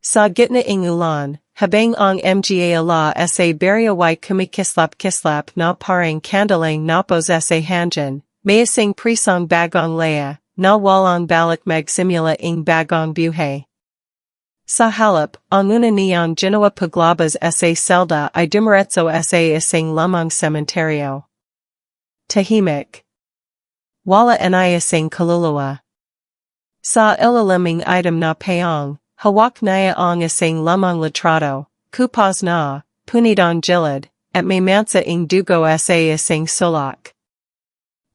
Sa gitna ing ulan, habang ang mga ala sa barya y kumikislap na parang kandalang napos sa hanjan, mayasing presong bagong laya, na walang balik magsimula ing bagong buhay. Sa halip, ang una niyang ginawa paglabas sa selda ay dumiretso sa isang lumang sementeryo. Tahimik. Wala inayasing kaluluwa. Sa ilaliming item na payong, hawak niya ang isang lumang litrato, kupas na, punidong gilid, at may mansa ing dugo sa isang sulak.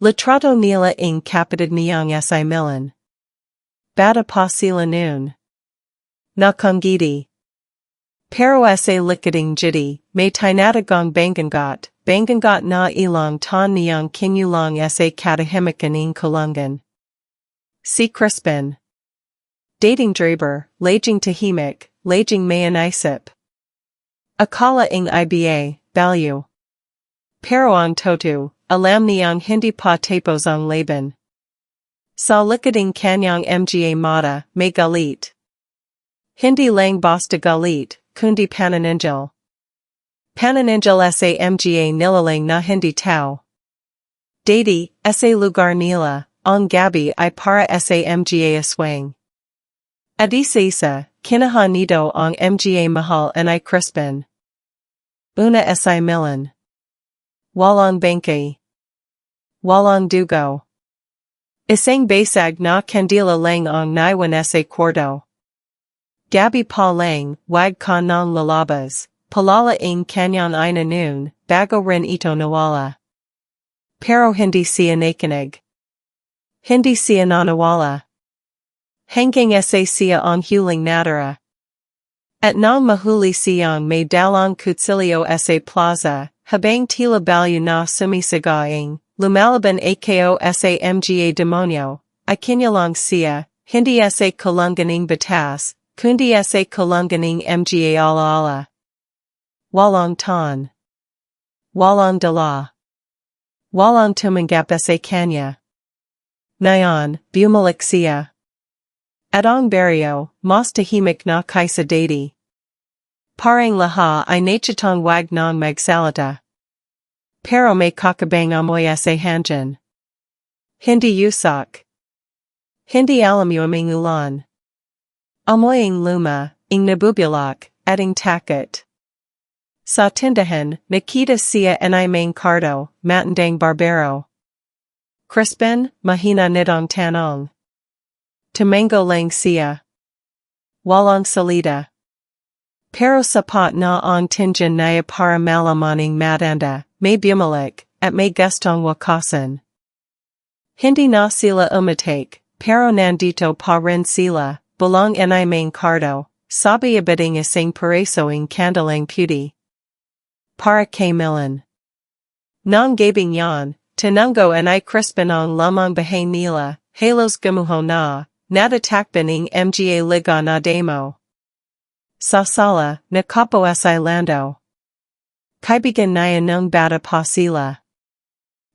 Litrato nila ing kapatid niyang sa Milan. Bata pa sila noon. Nakangiti. Pero sa likading jiti, may tinatagong bangangot na ilang tan niyang kinulang sa katahimikan ing kulungan. Si Crispin. Dating driver, laging tahimik, laging mayanisip. Akala ing iba, value. Pero ang totu, alam niyang hindi pa tapos ang laban. Sa likading kanyang mga mata, may galit. Hindi lang basta galit, kundi pananangel. Pananangel sa mga nilalang na hindi tao. Dati, sa lugar nila, ang gabi ay para sa mga aswang. Adisisa, kinaha nito ang mga mahal anay Crispin. Una sa Milan. Walang bangkay. Walang dugo. Isang basag na kandila lang ang naiwan sa kwarto. Gabi pa lang, wag ka ng lalabas, palala ing kanyang ina noon, bago rin ito nawala. Pero hindi siya nakinig. Hindi siya nanawala. Hanggang sa siya ang huling natira. At nang mahuli siyang may dalang kutsilyo sa plaza, habang tila balyo na sumisagaing, lumalaban ako sa mga demonyo, ay kinyalang siya, hindi sa kalunganing batas, kundi sa kalunganing mga alaala. Walang tan. Walang dala. Walang tumanggap sa kanya. Ngayon, bumalik siya. At ang baryo, mas tahimik na kaysa dati. Parang laha ay nachatang wag ng magsalita. Pero may kakabang amoy sa hanjan. Hindi yusak. Hindi alam yung ulan. Amoy ing luma, ing nabubulak, at ing takot. Sa tindahan, nakita siya anay main cardo, matandang barbero. Crispin, mahina nitong tanong. Tumango lang siya. Walang salida. Pero sapat na ang tinjan niya para malamaning matanda, may bumalik, at may gustong wakasan. Hindi na sila umatake, pero nandito pa rin sila. Belong anay main cardo, sabi abiting isang PRESO ing kandalang puti. Para kay Milan. Nang gabing yan, tinunggo anay Crispin ang lamang bahay nila, halos gumuho na, natatakban ing mga liga na demo. Sa sala, nakapo sa lando. Kaibigan niya ng bata pa sila.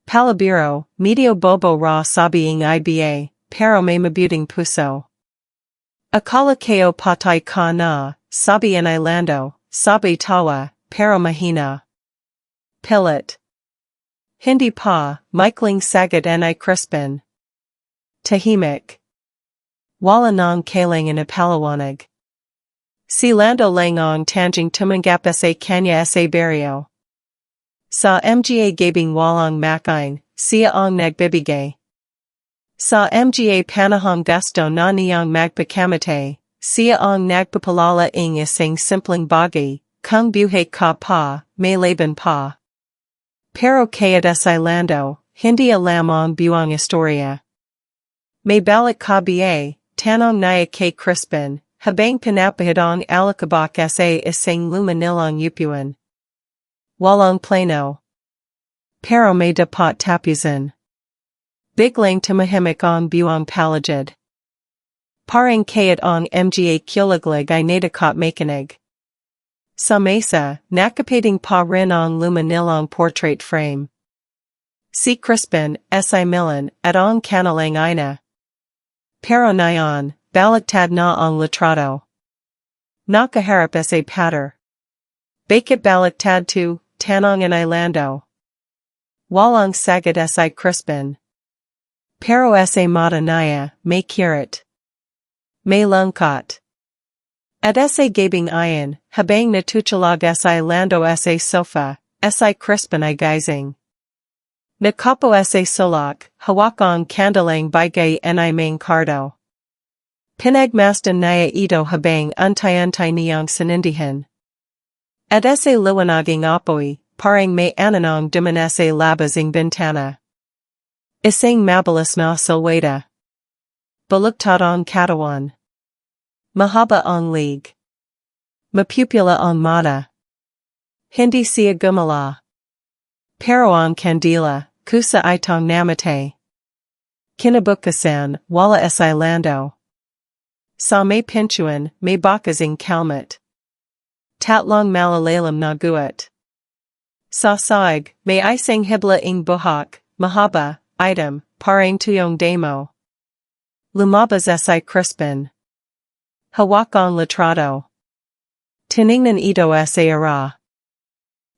Palabiro, medio bobo ra sabi ing iba, pero may mabuting puso. Akala ko patay ka na, sabi anay lando, sabi tawa, pero mahina. Pilit. Hindi pa, Michaeling sagat anay Crispin. Tahimik. Wala nang kailangan na palawanag. Si lando lang ang tanging tumanggap sa kanya sa baryo. Sa mga gabing walang makain, siya ang nagbibigay. Sa mga panahong gusto na niyang magpakamate, siya ang nagpapalala ing isang simpleng bagay, kung buhay ka pa, may laban pa. Pero kaya't sa lando, hindi alam ang buong istorya. May balik ka ba, tanong niya kay Crispin, habang pinapahid ang alikabak sa isang lumanilang upuan. Walang plano. Pero may dapat tapusin. Biglang tumahimik ang buong palagid. Parang kaya't ang mga kulaglig ay natakot makinig. Sa mesa, nakapiting pa rin ang lumanilang portrait frame. Si Crispin, sa Milan, at ang kanilang ina. Pero ngayon, baliktad na ang litrato. Nakaharap sa patter. Bakit balik tad tu, tanong and ilando. Walang sagat si crispin. Pero sa mata naya, may kirit. May lungkot. At sa gabing iron, habang natuchalag si lando sa sofa, si crispin I gizing. Nakapo sa sulak, hawakang kandalang bigay ni main cardo. Pinagmastan naya ito habang untay niyang sanindihan. At sa liwanaging apoy, parang may ananong duman sa labasing bintana. Isang mabilis na silweta. Baluktot ang katawan. Mahaba ang lig. Mapupula ang mata. Hindi siya gumala. Pero ang kandila, kusa itong namatay. Kinabukasan, wala sa lando. Sa may pinchuan, may bakasing kalmat. Tatlong malalalam na guat. Sa saig, may isang hibla ing buhak, mahaba, item, parang tuyong demo. Lumabas si crispin. Hawakang latrado. Tiningnan ito sa ara.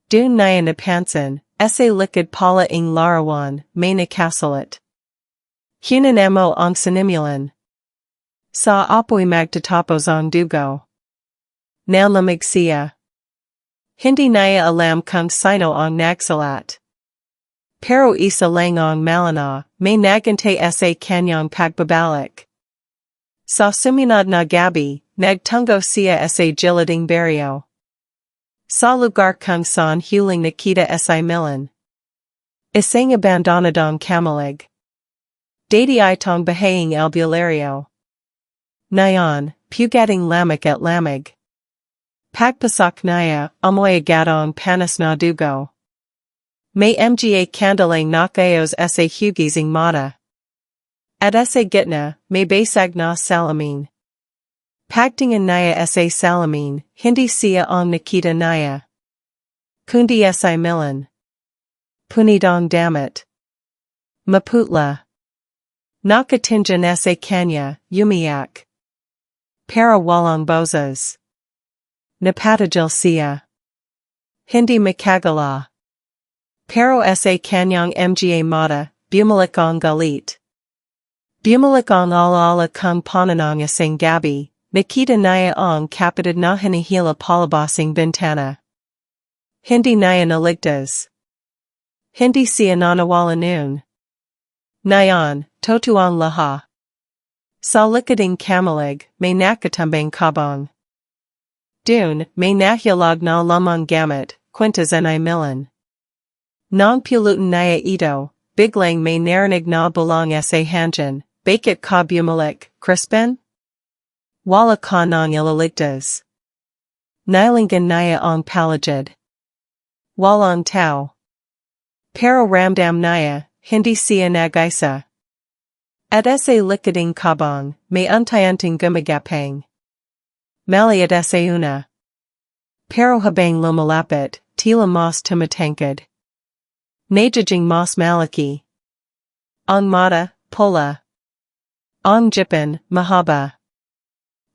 Dun naya napansin, sa likid pala ing larawan, may nakasalit. Hunanamo ang sinimulan. Sa apoy magtatapos ang dugo. Nalamig siya. Hindi naya alam kung sino ang nagsalat. Pero isa lang ang malana, may nagante sa kanyang pagbabalik. Sa sumunod na gabi, nagtungo siya sa giliding barrio. Sa lugar kung saan huling nakita sa milan. Isang abandonadong kamalig. Dati itong bahaying albulario. Nayon, pugating lamig at lamig. Pagpasak naya, amoy agatong panas na dugo. May mga kandalang nakayos sa hugising mata. At sa gitna, may basag na salamin. Pagtingin naya sa salamin, hindi siya ang nakita naya. Kundi sa milan. Punidong damit. Maputla. Nakatinjan sa kanya, umiyak. Para walang boses. Napatajil siya. Hindi makagala. Pero sa kanyang mga mata, bumalik ang galit. Bumalik ang alaala kung pananong isang gabi, nakita naya ang kapatid na hinihila palabasing bintana. Hindi naya naligtas. Hindi siya nanawala noon. Nayon, totuang laha. Sa likading kamalig, may nakatambang kabong. Dun, may nahilag na lamang gamit, kwintas ni milan. Nang pulutan naya ito, biglang may narinig na bulang sa hanjan, bakit ka bumalik, crispin? Wala ka nang ilaligtas. Nilingan naya ang palagid. Walang tao. Pero ramdam naya, hindi siya nagisa. At sa likading kabong, may untayanting gumagapang. Mali at sa una. Pero habang lumalapit, tila mas tumatangkad. Najajing mas malaki. Ang mata, pula. Ang jipan, mahaba.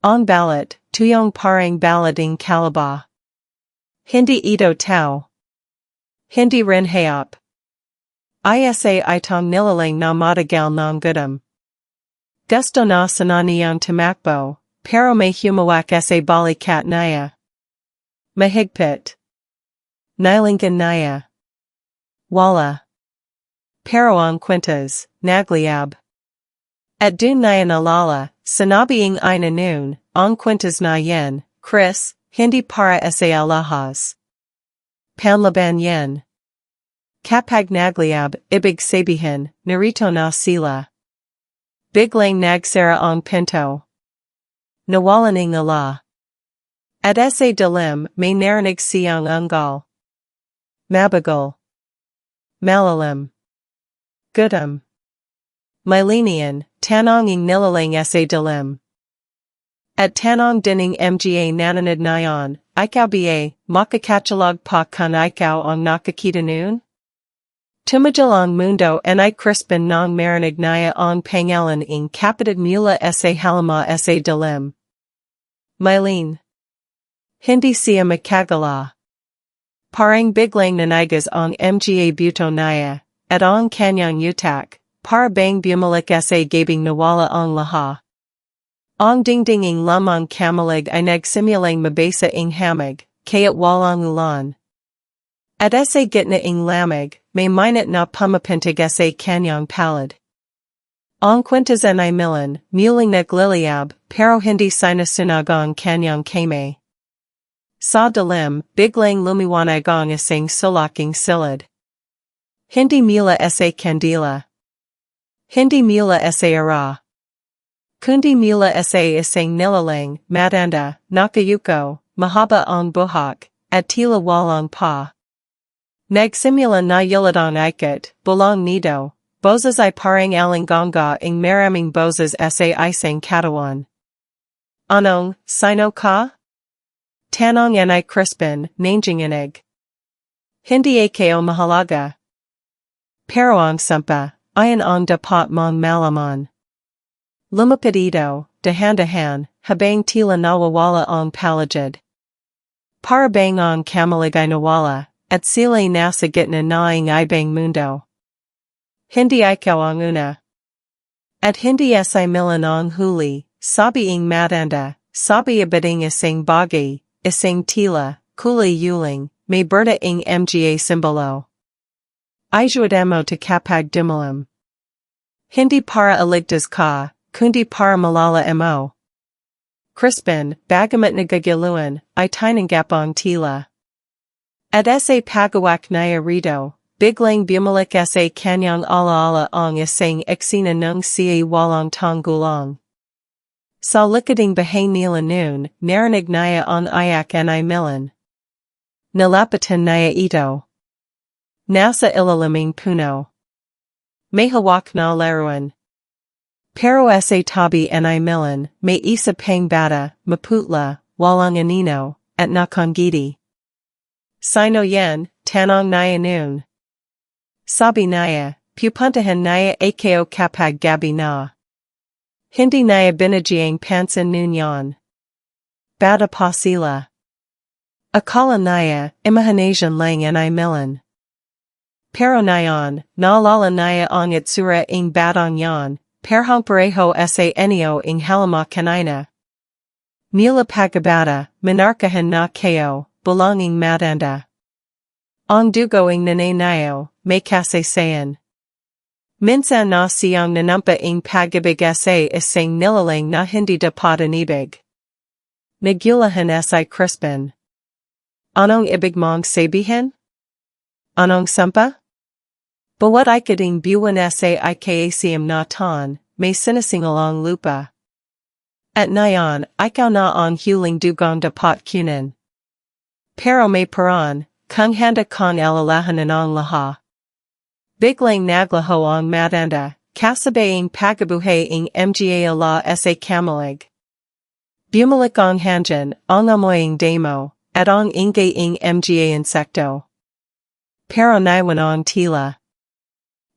Ang balat, tuyong parang balading kalaba. Hindi ito tao. Hindi rin hayop. Isa itong nilalang na matagal ng gutom. Gusto na sana niyang tumakbo, pero may humawak sa balikat naya. Mahigpit. Nilingan naya. Wala. Pero ang kwintas, nagliab. At dun naya nalala, sinabiing ina noon, ang kwintas na yen, Chris, hindi para sa alahas. Panlaban yen. Kapag nagliab, ibig sabihin, narito na sila. Biglang nagsara ang pinto. Nawalaning ala. At sa dilim, may narinig siyang ungol. Mabagal. Malalim. Gutom. Mylenian, tanonging nilalang sa dilim. At tanong dining mga nananad nayon, ikaw ba, makakachalog pa kun ikaw ang nakakita noon? Tumajal ang mundo ni crispin ng marinig naya ang pangalan ng kapatid mula sa halama sa dilim. Mylene. Hindi siya makagala. Parang biglang nanigas ang mga buto naya, at ang kanyang utak, para bang bumalik sa gabing nawala ang laha. Ang dingdinging lamang kamalig ay nagsimulang mabasa ing hamig, kaya't walang ulan. At sa gitna ing lamig, may minute na pumapintig sa kanyang palad. Ang kwentazan ay milan, muling nagliliab, pero hindi sinusunog ang kanyang kamay. Sa dilim, biglang lumiwanag ang isang sulaking silid. Hindi mula sa kandila. Hindi mula sa ara. Kundi mula sa isang nilalang, matanda, nakayuko, mahaba ang buhok, at tila walang pa. Nagsimula na yuladang ikot, bulang nido, boses ay parang alingonga ing maraming boses sa isang katawan. Anong, sino ka? Tanong ay crispin, nanginginig. Hindi ako mahalaga. Pero ang sampa, ayon ang dapat mong malaman. Lumapit ito, dahan-dahan, habang tila nawawala ang palagid. Para bang ang kamalig ay nawala, at sila nasa gitna na ang ibang mundo. Hindi ikaw ang una. At hindi ay milan ang huli, sabi ing matanda, sabi abading isang bagay, isang tila, kulay yuling, may berta ing mga simbolo. Ayudamo to kapag dumalam. Hindi para aligtas ka, kundi para malala mo. Crispin, bagamat nagagiluan, ay tinanggap ang tila. At sa pagawak niya rito, biglang bumalik sa kanyang alaala ang isang eksena nung siya walang tanggulang. Sa likading bahay nila noon, narinig niya ang ayak ay milan. Nalapitan niya ito. Nasa ilaliming puno. May hawak na laruan. Pero sa tabi ay milan, may isa pang bata, maputla, walang anino, at nakangiti. Sino yan, tanong niya noon. Sabi niya, pupuntahan niya ako kapag gabi na. Hindi niya binagyang pansin noon yan. Bata pa sila. Akala niya, imahination lang ay milan. Pero ngayon, naalala niya ang itsura ing batang yan, perhang pareho sa enyo ing halama kanina. Mula pagkabata, minarkahan na kayo, belonging matanda. Ang dugo ing nanay niyo, may kasasayan. Minsan na siyang nanampa ing pag-ibig sa isang nilalang na hindi dapat inibig. Nagulahan sa Crispin. Anong ibig mong sabihin? Anong sampa? Bawat ikading buwan sa ikasiam na tan, may sinasingal ang lupa. At ngayon, ikaw na ang huling dugong dapat kunin. Pero may paran, kung handa kong alalahanan ang laha. Biglang naglaho ang matanda, kasabaying pagabuhay ing mga ala sa kamalig. Bumalik ang hangin, ang amoying damo, at ang ingay ing mga insekto. Pero naiwan ang tila.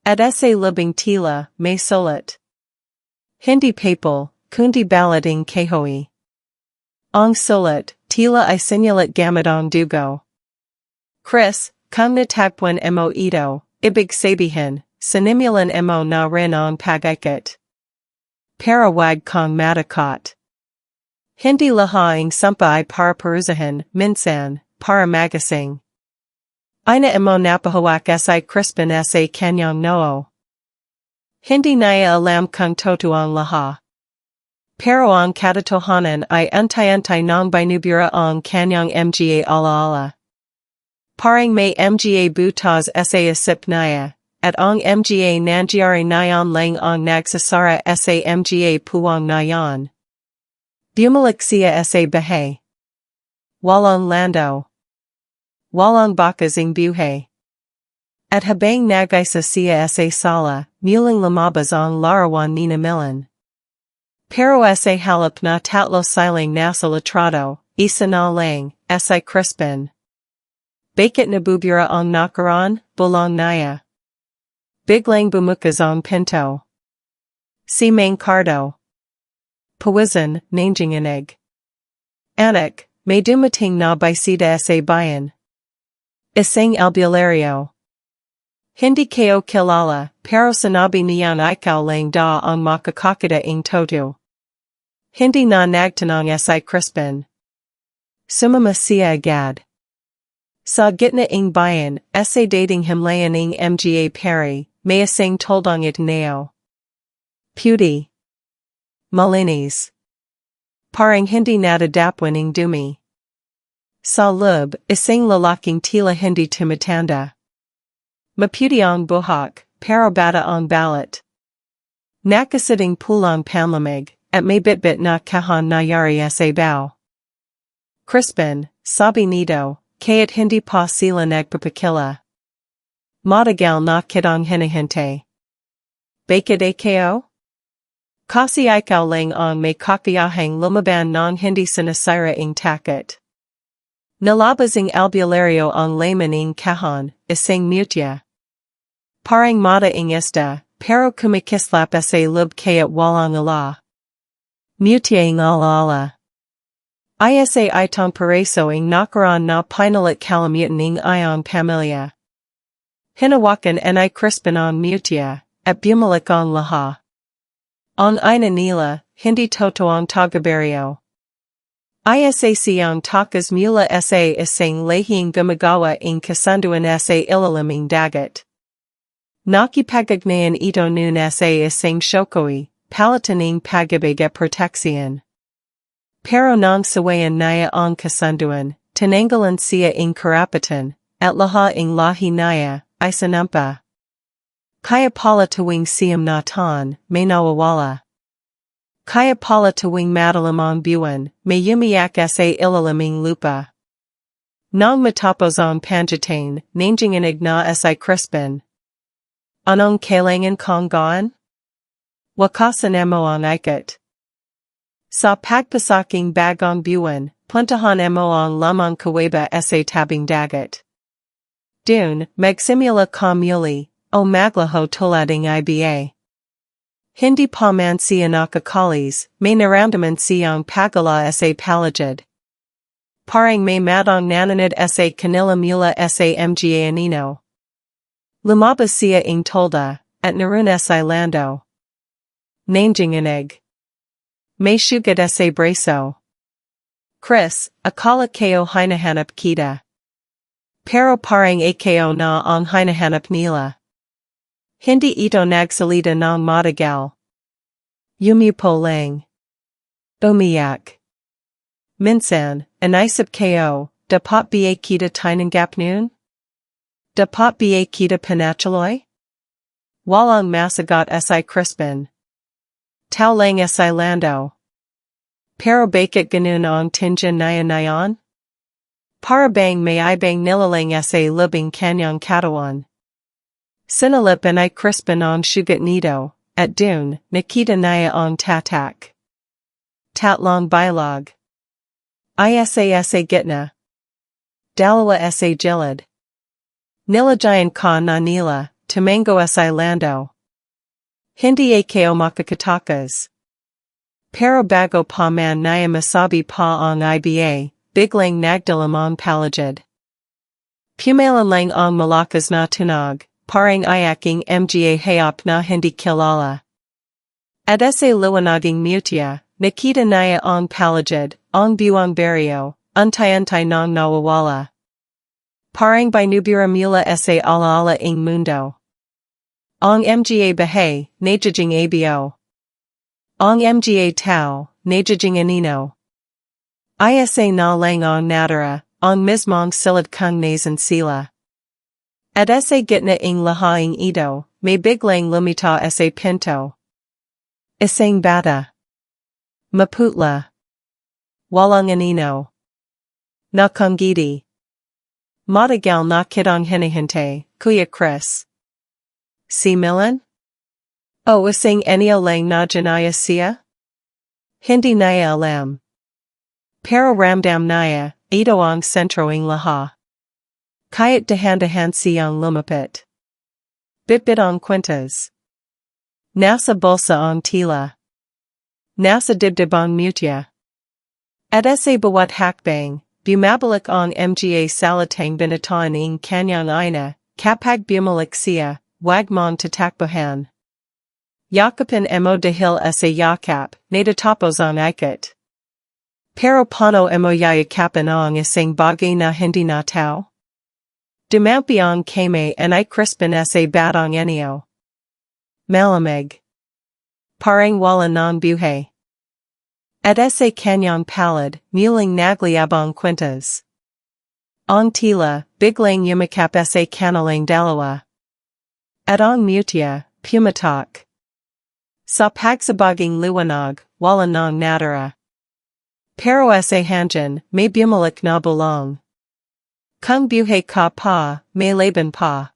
At sa libing tila, may sulit. Hindi papal, kundi balad ing kahoy. Ang sulit, tila ay sinulat gamit ang dugo. Chris, kung natagpuan mo ito, ibig sabihin, sinimulan mo na rin ang pag-ikot. Pero wag kong matakot. Hindi lahaing sampa ay para parusahan, minsan, para magasing. Ina mo napahawak sa Crispin sa kanyang noo. Hindi niya alam kung totoo ang laha. Pero ang katotohanan ay antay-antay ng binubura ang kanyang mga alaala. Parang may mga butas sa isip niya, at ang mga nangyari nayon lang ang nagsasara sa mga puwang nayon. Bumalik siya sa bahay. Walang lando. Walang bakas ing buhay. At habang nagisa siya sa sala, muling lumabas ang larawan ni Milan. Pero sa halap na tatlo siling nasa litrato, isa na lang, sa Crispin. Bakit nabubura ang nakaran, bulong niya. Biglang bumukas ang pinto. Si Mang Cardo. Pawizan, nanginginig. Anak, may dumating na bisita sa bayan. Isang albulario. Hindi ko kilala, pero sinabi niyan ikaw lang da ang makakakita ng toto. Hindi na nagtanong si Crispin. Sumama siya agad. Sa gitna ng bayan, sa dating himlayan ng mga pari, may isang toldong itineo. Puti. Malinis. Parang hindi nadadapwan ng dumi. Sa loob, isang lalaking tila hindi tumatanda. Maputi ang buhok, pero bata ang balat. Nakasiting pulang panlamig, at may bitbit na kahan nayari sa bao. Crispin, sabi nito, kaya't hindi pa sila nagpapakila. Matagal na kitang hinihintay. Bakit ako? Kasi ikaw lang ang may kakayahang lumaban ng hindi sinasira ng takot. Nalabas ang albulario ang laman ng kahan, isang mutya. Parang mata ng esta, pero kumikislap sa loob kaya't walang ala. Mutya ng ala. Isa itong PRESO ang nakaroon na pinalit kalimutan ng iyong pamilya. Hinawakan ni Crispin ang mutya, at bumalik ang laha. Ang ina nila, hindi toto ang tagabaryo. Isa siyang takas mula sa isang lahing gumagawa ng kasunduan sa ilalim ng dagat. Nakipagagnayan ito noon sa isang shokoi, palitan ng pag-ibig at proteksyon. Pero nang sawayan niya ang kasunduan, tinanggalan siya ng karapatan, at laha ng lahi niya, ay sanampa. Kaya pala tuwing siyam na taon, may nawawala. Kaya pala tuwing madalim ang buwan, may umiyak sa ilalim ng lupa. Nang matapos ang pangitain, nandiyan igna si Crispin. Anong kailangan kong gawin? Wakasan mo ang ikot. Sa pagpasaking bagong buwan, puntahan mo ang lamang kaweba sa tabing dagat. Dun, magsimula ka muli, o maglaho tulad ng iba. Hindi pa man siya nakakalis, may naramdaman siyang pagala sa palagid. Parang may madong nananid sa kanila mula sa mga anino. Lumabas siya ng tolda, at narun sa lando. Nandiyan inig. May sugat sa braso. Chris, akala ko hinahanap kita. Pero parang ako na ang hinahanap nila. Hindi ito nagsalita ng matagal. Yumupo lang. Umiyak. Minsan, inisip ko, dapat ba kita tinanggap noon? Dapat ba kita pinatuloy? Walang masagot si Crispin. Tao lang si Lando. Pero bakit ganun ang tingin niya ngayon? Para bang may ibang nilalang sa lubing kanyang katawan. Sinalip ni Crispin ang sugat nito, at dun, nakita niya ang tatak. Tatlong bilog. Isa gitna. Dalawa sa gilid. Nilagyan ka na nila, tumango sa lando. Hindi ako makakatakas. Pero bago pa man niya masabi pa ang iba, biglang nagdalam ang palagid. Pumalan lang ang malakas na tunog. Parang ayaking mga hayop na hindi kilala. At sa liwanaging mutya, nakita niya ang palagid, ang buwang baryo, antay-antay nang nawawala. Parang binubura mula sa alaala ng mundo. Ang mga bahay, najajing abo. Ang mga tao, najajing anino. Isa na lang ang natara, ang mismong silid kung nasan sila. At sa gitna ng lahaing ito, may biglang lumita sa pinto. Isang bata. Maputla. Walang anino. Nakangiti. Matagal na kitang hinihintay, Kuya Chris. Si Milan? O isang enyo lang na janaya siya? Hindi niya alam. Pero ramdam niya, ito ang sentro ng laha. Kaya't dahan-dahan siyang lumapit. Bitbit ang kwintas. Nasa bulsa ang tila. Nasa dibdib ang mutya. At sa bawat hakbang, bumabalik ang mga salatang binataan ng kanyang ina, kapag bumalik siya, wag mong tatakbuhan. Yakapin mo dahil sa yakap, natatapos ang ikat. Pero paano mo yayakapin ang isang bagay na hindi na tao? Dumampi ang kame ay crispin sa batang inyo. Malamig. Parang wala ng buhay. At sa kanyang palad, muling nagliabang kwintas. Ang tila, biglang yumakap sa kanilang dalawa. At ang mutya, pumatak. Sa pagsabaging liwanag, wala nang natara. Pero sa hangin, may bumalik na bulong. Kung buhay ka pa, may laban pa.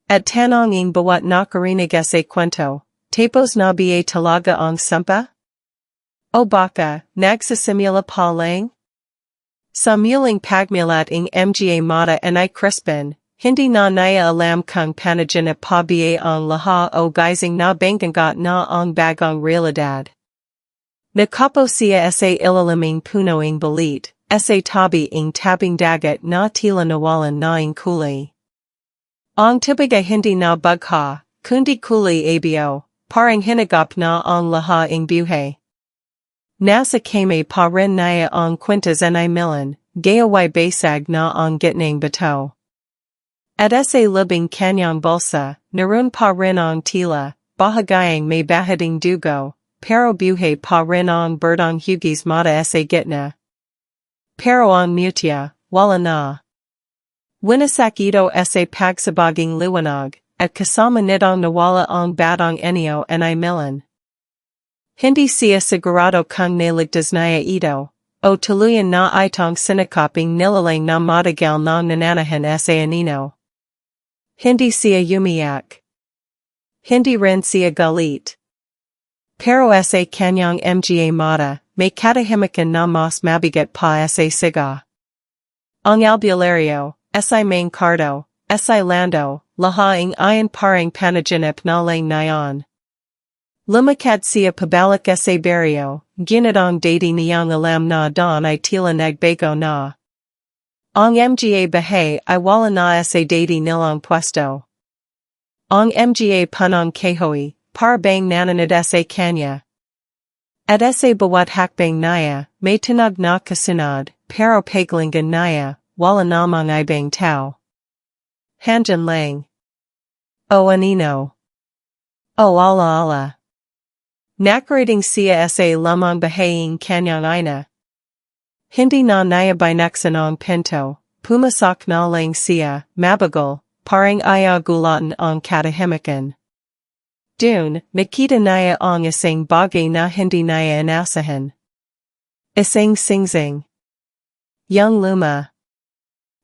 At tanong ng bawat nakarinig sa kwento, tapos na ba talaga ang sampa? O baka, nagsasimula pa lang? Sa muling pagmilat ng mga mata ay crispin, hindi na naya alam kung panaginip pa ba ang laha o gising na banggangat na ang bagong realidad. Nakapo siya sa ilaliming puno ng balit, sa tabi ng tabing dagat na tila nawalan na ng kulay. Ang tibaga hindi na bagha, kundi kulay abio, parang hinagap na ang laha ng buhay. Nasa kame pa rin naya ang kwintas ay milan, gayaway basag na ang gitnang bato. At sa libing kanyang bulsa, naroon pa rin ang tila, bahagayang may bahading dugo, pero buhay pa rin ang birdang hugis mata sa gitna. Pero ang mutya, wala na. Winasak ito sa pagsabaging liwanag, at kasama nitong nawala ang batang inyo ay milan. Hindi siya sigurado kung naligtas niya ito, o tuluyan na itong sinakaping nilalang na matagal ng nananahan sa anino. Hindi siya umiyak. Hindi rin siya galit. Pero sa kanyang mga mata, may katahimikan na mas mabigat pa sa siga. Ang albularyo, sa main cardo, sa lando, lahaing ayon parang panaginip na lang nayon. Lumakad siya pabalik sa baryo, ginadong dati niyang alam na don ay tila nagbago na. Ang mga bahay ay wala na sa dati nilang pwesto. Ang mga punong kahoy, par bang nananad sa kanya. At sa bawat hakbang naya, may tinag na kasunod, pero paglingan naya, wala namang ibang tao. Hangin lang. O anino. O ala ala. Nakarating siya sa lamang bahaying kanyang ina. Hindi na naya binaksan ang pinto, pumasak na lang siya, mabagal, parang ayaw gulatan ang katahimikan. Dun, nakita naya ang isang bagay na hindi naya inasahan. Isang singsing. Young luma.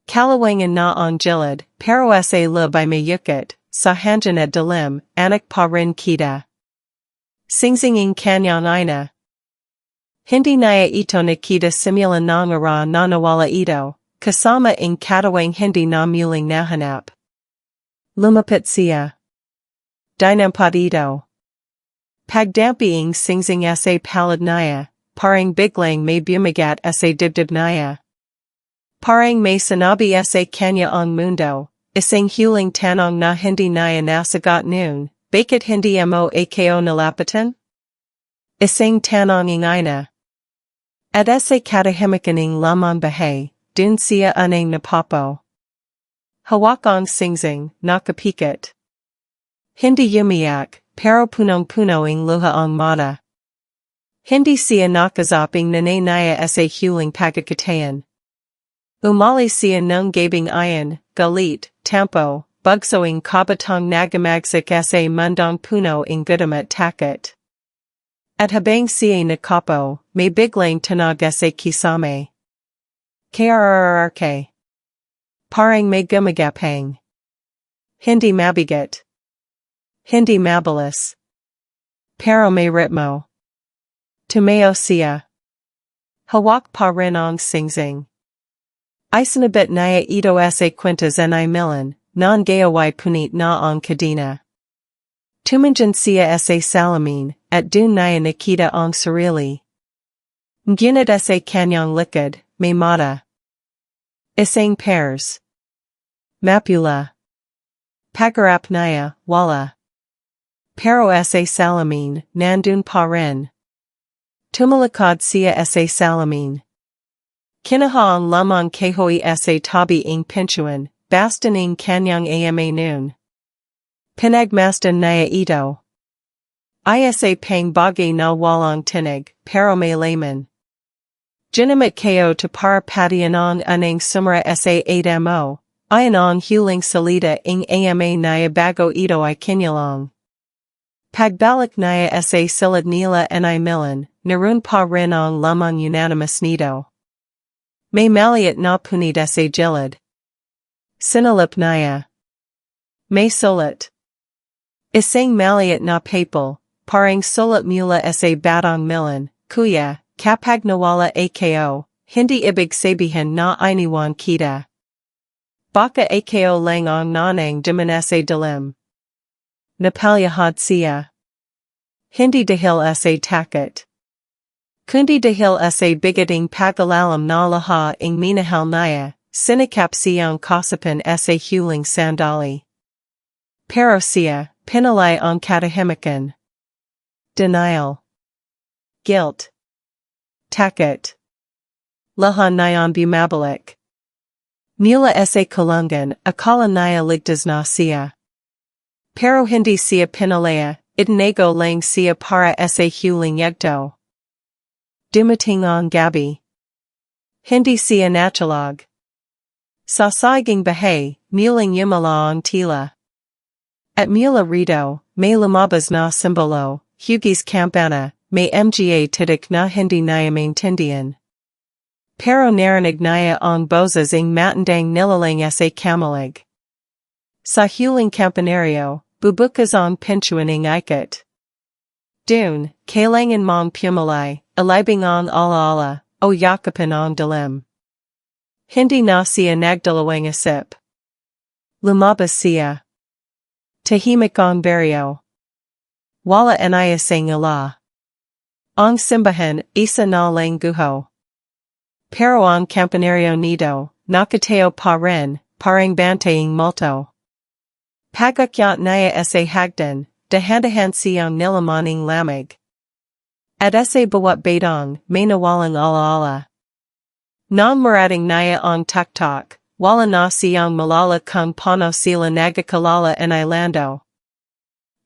Kalawangan na ang jilid, pero sa lub ay mayukit, sa hangin at dilim, anak pa rin kita. Singsinging kanyang ina. Hindi naya ito nakita simula ng ara na nawala ito, kasama ang katawang hindi na muling nahanap. Lumapit siya. Dinampat ito. Pagdampiing singsing sa palad naya, parang biglang may bumagat sa dibdib naya. Parang may sinabi sa kanya ang mundo, isang huling tanong na hindi naya nasagot noon. Bakit hindi mo ako nalapitan? Isang tanong ng ina. At sa katahimikan ng lamang bahay, dun siya anang napapo. Hawak ang singsing, nakapikit. Hindi umiyak, pero punong-puno ang luha ang mata. Hindi siya nakazaping nanay sa huling pagkakatayan. Umali siya ng gabing ayan, galit, tampo, bugsoing kabatang nagamagsak sa mundong puno ng gudamat takot. At habang siya nakapo, may biglang tunog sa kisame. Krrrk. Parang may gumagapang. Hindi mabigat. Hindi mabilis. Pero may ritmo. Tumayo siya. Hawak pa rin ang singsing. Isinabit naya ito sa kwintas ay milan. Non gayaway punit na ang kadena. Tumanjan siya sa salamin, at dun naya nakita ang sarili. Ngunit sa kanyang likod, may mata. Isang pairs. Mapula. Pagarap niya, wala. Pero sa salamin, nandun pa rin. Tumalakad siya sa salamin. Kinahaang lamang kahoy sa tabi ng pintuan, basta ng kanyang ama noon. Pinagmasdan niya ito. Isa pang bagay na walang tinig, pero may laman. Ginamit kayo to para patayin anang sumra sa adamo, ayon ang huling salita ng ama niya bago ito ay kinyalang. Pagbalik niya sa silid nila ay milan, naroon pa rin ang lamang unanimous nito. May maliit na punit sa gilid. Sinalip niya. May sulit. Isang maliit na papel, parang sulit mula sa batang milan, kuya, kapag nawala ako, hindi ibig sabihin na iniwan kita. Baka ako lang ang nanang diman sa dilim. Napalyahad siya. Hindi dahil sa takot. Kundi dahil sa bigating pagalalam na laha ng minahal niya, sinikap siyang kasapan sa huling sandali. Pero siya, pinalay ang katahimikan. Denial. Guilt. Takot. Laha niyan bumabalik. Mula sa kulungan, akala niya ligtas na siya. Pero hindi siya pinalaya, itinago lang siya para sa huling yugto. Dumating ang gabi. Hindi siya natulog. Sa siging bahay, muling yumala ang tila. At mula rito, may lumabas na simbolo, hugis campana, may mga titik na hindi niya maintindihan. Pero narinig niya ang boses ng matandang nilalang sa kamalig. Sa huling campanaryo, bubukas ang pintuan ng ikot. Dun, kailangan mong pumalay, alibing ang alaala, o yakapin ang dilim. Hindi na siya nagdalawang isip. Lumabas siya. Tahimik ang baryo. Wala inayasang ala. Ang simbahan, isa na lang guho. Pero ang campanaryo nito, nakateo pa rin, parang bantaying multo. Pagakyat niya sa hagdan, dahan-dahan siyang nilamaning lamig. At sa bawat batang, may nawalang alaala. Nang marating niya ang taktak, wala na siyang malala kung paano sila nagakalala in Ilando.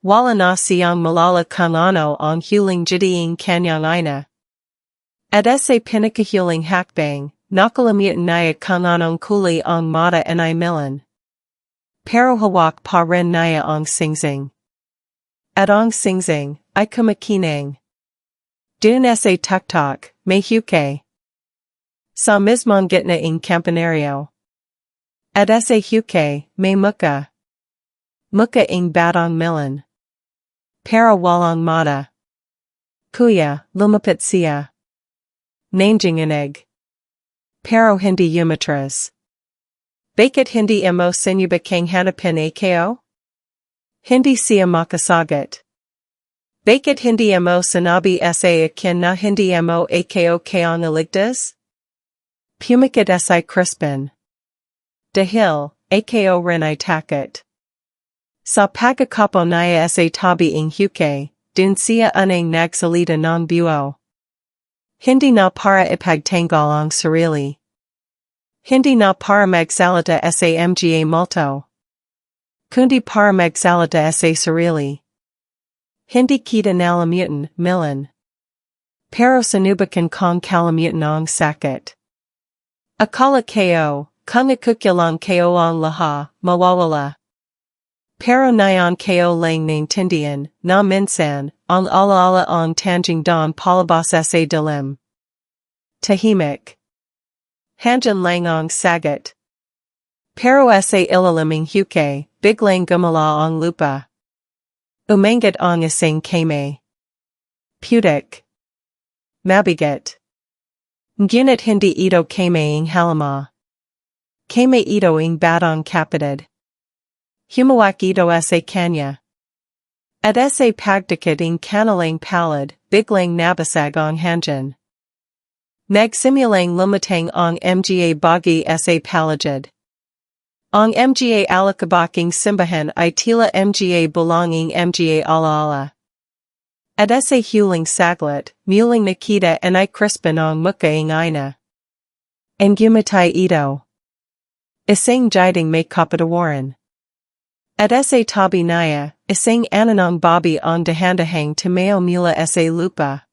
Wala na siyang malala kung ano ang huling jidying kanyang ina. At sa pinakahuling hakbang, nakalimutan niya kung anong kulay ang mata in milan. Pero hawak pa rin niya ang singsing. At ang singsing, ay kumakinang. Dun sa taktak, may huke. Sa mismong gitna ng campanaryo. At sa huke, may muka. Muka ng batang milan. Pero walang mata. Kuya, lumapit siya. Nanginginig. Pero hindi umatras. Bakit hindi mo sinubukang hanapin ako? Hindi siya makasagot. Bakit hindi mo sinabi sa akin na hindi mo ako kayang iligtas? Pumikit sa crispin. Dahil, ako rin ay takot. Sa pagkakapo niya sa tabi ng huke, dun siya anang nagsalita ng buo. Hindi na para ipagtanggol ang sarili. Hindi na para magsalita sa mga multo. Kundi para magsalita sa sarili. Hindi kita nalimutan, milan. Pero sinubukan kong kalimutan ang sakit. Akala ko, kung ikukulang ko ang laha, mawawala. Pero nayon ko lang naintindihan, na minsan, ang alaala ang tanging don palabas sa dilim. Tahimik. Hanjan lang ang sagot. Pero sa ilaliming huke, biglang gumala ang lupa. Umangat ang isang kame. Putik. Mabigat. Ngunit hindi ito kame ang halama. Kame ito ang batang kapatid. Humawak ito sa kanya. At sa pagdikit ang kanilang palad, biglang nabasag ang hanjan. Nagsimulang lumatang ang mga bagi sa palagid. Ang mga alakabaking simbahan ay tila mga belonging mga alaala. At sa huling saglit, muling nakita anay crispin ang muka ng ina. Ang gumatay ito. Isang jiding may kapatawaran. At sa tabi naya, isang ananong babi ang dahandahang tumayo mula sa lupa.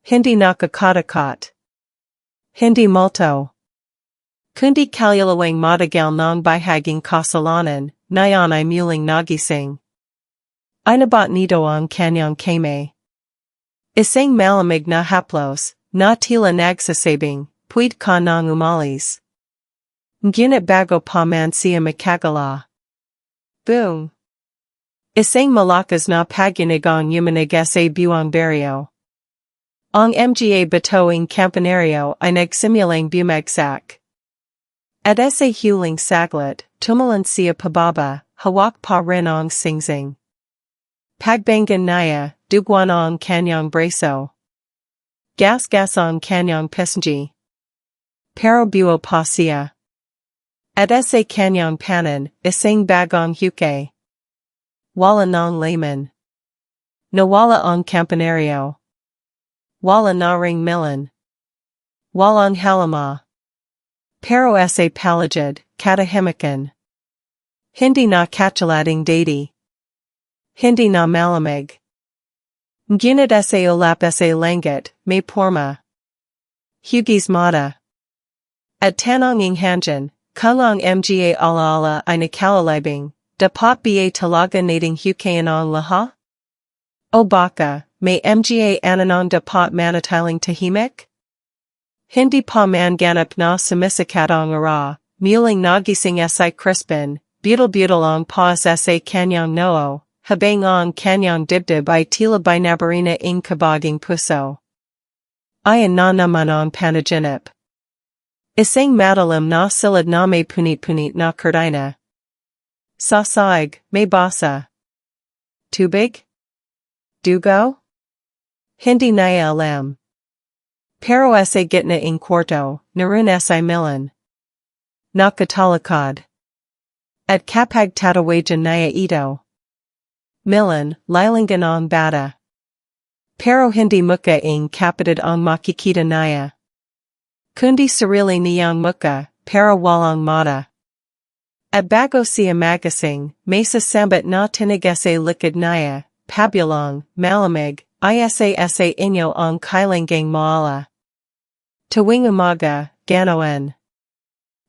Hindi nakakatakot. Hindi multo. Kundi kalyalawang matagal ng bihaging kasalanan, nayon ay muling nagising. Inabat nito ang kanyang kame. Isang malamig na haplos, na tila nagsasabing, puwid ka nang umalis. Ngunit bago pa man siya makagala. Boom! Isang malakas na paginigang yumanig sa buong baryo. Ang mga bato ng campanario ay nagsimulang bumagsak. At sa huling saglit, tumalan siya pababa, hawak pa rin ang singsing. Pagbangan naya, dugwan ang kanyang preso. Gas ang kanyang pisngi. Pero buo pa siya. At sa kanyang panan, isang bagong huke. Wala ng layman. Nawala ang campanario. Wala na ring milan. Walang halama. Pero sa palagid, katahimikan. Hindi na katulating dati. Hindi na malamig. Ngunit sa ulap sa langit, may porma. Hugis mata. At tanong ng hanjan, kung ang mga alaala ay nakalalibing, dapat ba talaga nating hukayan ang laha? O baka, may mga ananong dapat manatiling tahimik? Hindi pa man ganap na sumisikat ang ara, muling nagising sa crispin, butil ang pause sa kanyang noo. Habang ang kanyang dibdib ay tila binabarina ng kabaging puso. Ayan na naman ang panaginip. Isang madalim na silid na may punit-punit na kardina. Sasaig, may basa. Tubig? Dugo? Hindi na alam. Pero sa gitna ng kwarto, naroon sa milan. Nakatalakad. At kapag tatawagan na ito. Milan, lilingan ang bata. Pero hindi muka ng kapatid ang makikita naya. Kundi sarili niyang muka, pero walang mata. At bago siya magising, may sasambat na tinigasa likod naya, pabulang, malamig, isa inyo ang kailangang maala. Tuwing umaga, ganoan.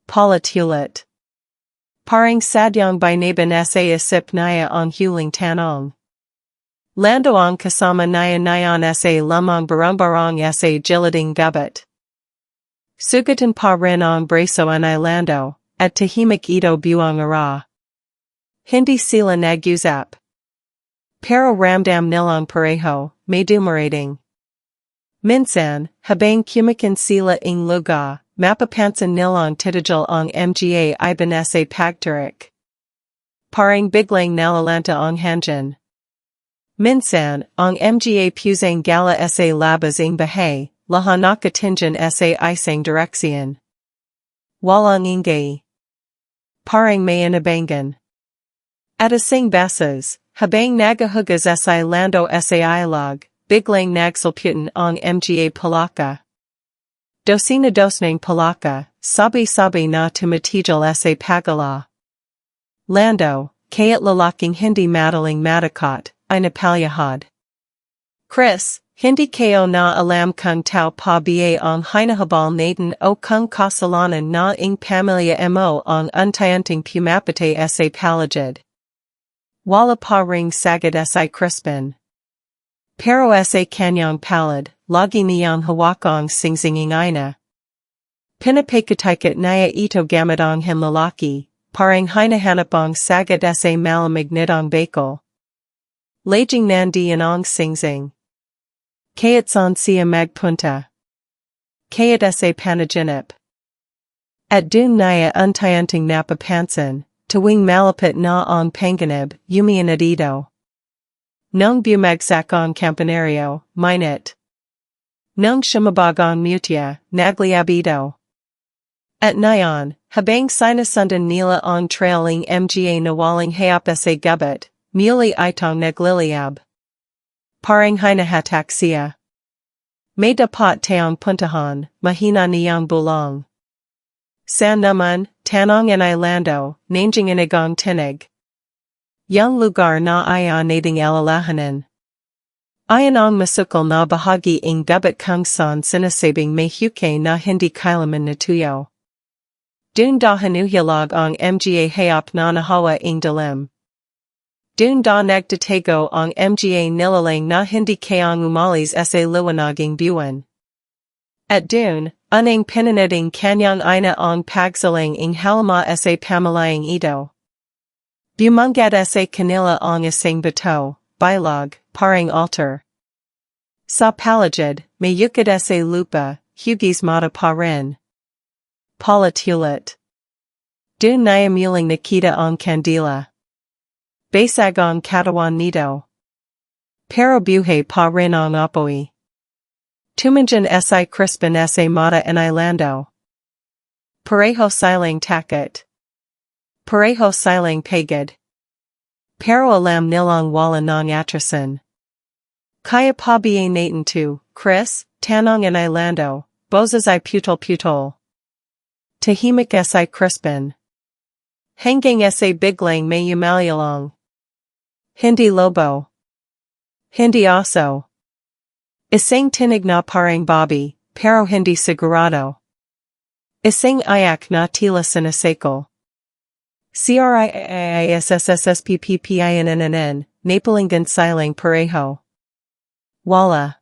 Palatulit. Parang sadyang binaban sa isip naya ang huling tanong. Lando ang kasama naya nayon sa lamang barang-barang sa giliding gabat. Sugatan pa rin ang preso anay lando, at tahimik ito buong ara. Hindi sila nag-usap. Pero ramdam nilang pareho, may dumarating. Minsan, habang kumakan sila ng luga, mapapansin nilang titijal ang mga iban sa pagturik. Parang biglang nalalanta ang hanjan. Minsan, ang mga pusang gala sa labas ng bahay, laha nakatinjan sa isang direksyon. Walang ingay. Parang may inabangan. At isang basas, habang nagahugas sa lando sa ilog, biglang nagsalputan ang mga palaka. Dosina ng palaka, sabi-sabi na tumatijal sa pagala. Lando, kaya't lalaking hindi madaling matakot, ay napalyahad. Chris, hindi kayo na alam kung tao pa ba ang hinahabal natin o kung kasalanan na ng pamilya mo ang untayanting pumapatay sa palagid. Wala pa ring sagad sa crispin. Pero sa kanyang palad, lagi niyang hawak ang singsinging ina. Pinapakatikat naya ito gamit ang lalaki, parang hinahanap ang sagad sa malamig nitong bakal. Laging nandiyan ang singsing. Kaya't saan siya magpunta. Kaya't sa panaginip. At dun naya untayanting napapansin, tuwing malapit na ang panganib, umiinat ito. Nung bumagsak ang campanario, minute. Nung shumabagang mutya, nagliabito. At Nyan, habang sinasundan nila ang trailing mga nawaling hayop sa gubat, muli itong nagliliab. Parang hinahatak siya. May dapat tayong puntahan, mahina niyang bulong. San naman, tanong ang ilando, nanjing inigang tinig. Yang lugar na ayan nating alalahanan. Ayan ang masukal na bahagi ng gubat kung saan sinasabing may huke na hindi kailanman natuyo. Dun da hanuhilag ang mga hayop na nahawa ng dilim. Dun da nagtatago ang mga nilalang na hindi kayang umalis sa liwanaging buwan. At dun, anang pinaniting kanyang ina ang pagsaling ng halama sa pamalayang ito. Bumanggat sa kanila ang isang bato, bilog, parang altar. Sa palagid, may yukid sa lupa, hugis mata pa rin. Palatulit. Dun muling nakita ang kandila. Basag ang katawan nito. Pero buhay pa rin ang apoy. Tumanjan si Crispin sa mata en ilando. Pareho silang takot. Pareho silang pagod. Pero alam nilang wala ng atrasan. Kaya pa ba natin to, Chris, tanong en ilando, bozas I putol. Tahimik si Crispin. Hanggang sa biglang may umalyalong. Hindi lobo. Hindi aso. Isang tinig na parang Bobby, pero hindi sigurado. Isang ayak na tila sinasakal. CRIISSSPPPINNN, napalingan silang pareho. Wala.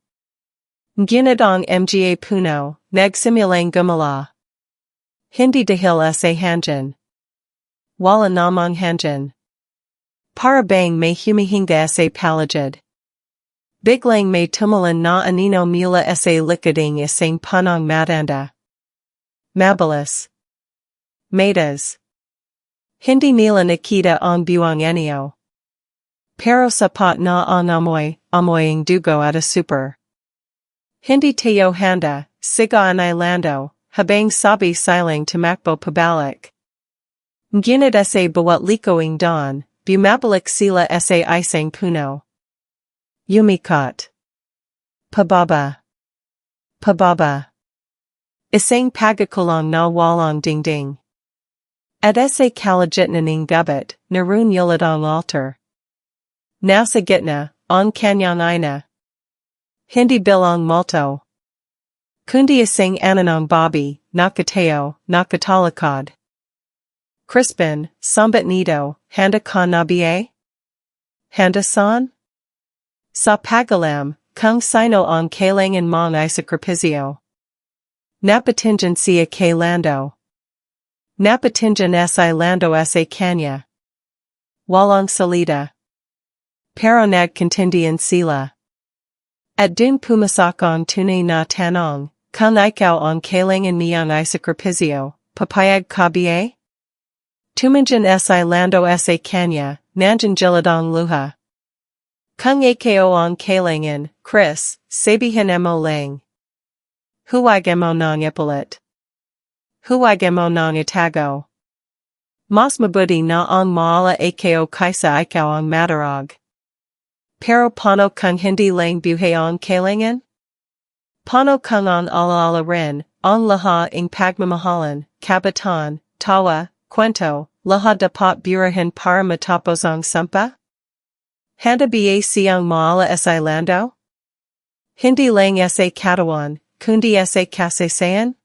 Ngunit ang mga puno, nagsimulang gumala. Hindi dahil sa hangin. Wala namang hangin. Para bang may humihinga sa palagid. Biglang may tumulan na anino mula sa likading isang punong matanda. Mabilis. Matas. Hindi nila nakita ang buwang anyo. Pero sapat na ang amoy ang dugo at super. Hindi tayo handa, siga an ilando, habang sabi silang tumakbo pabalik. Ngunit sa bawat likoing dawn, bumabalik sila sa isang puno. Yumikot. Pababa. Isang pagakulong na walang dingding. At sa kalagitnaan ng gubat, naroon yulad ang altar. Nasa gitna, ang kanyang ina. Hindi bilang multo. Kundi isang ananong Bobby, nakatayo, nakatalakad. Crispin, sambat nito, handa ka na ba? Handa san? Sa pagalam, kung sino ang kailangan mong isakripisyo. Napatinjan siya kay Lando. Napatinjan si Lando sa kanya. Walang salida. Pero nagcontindihan sila. At dun pumasak ang tunay na tanong, kung ikaw ang kailangan niyang isakripisyo, papayag ka ba? Tumanjan si Lando sa kanya, nandiyan gilid ang luha. Kung ako ang kailangan, Chris, sabihin mo lang. Huwag mo nang ipalit. Huwag mo nang itago. Mas mabuti na ang maala ako kaysa ikaw ang madarag. Pero paano kung hindi lang buhay ang kailangan? Paano kung ang alaala rin, ang laha ng pagmamahalan, kapitan, tawa, kwento, laha dapat burahin para matapos ang sampa? Handa ba siyang maala sa Lando? Hindi lang sa katawan, kundi sa kasasayan?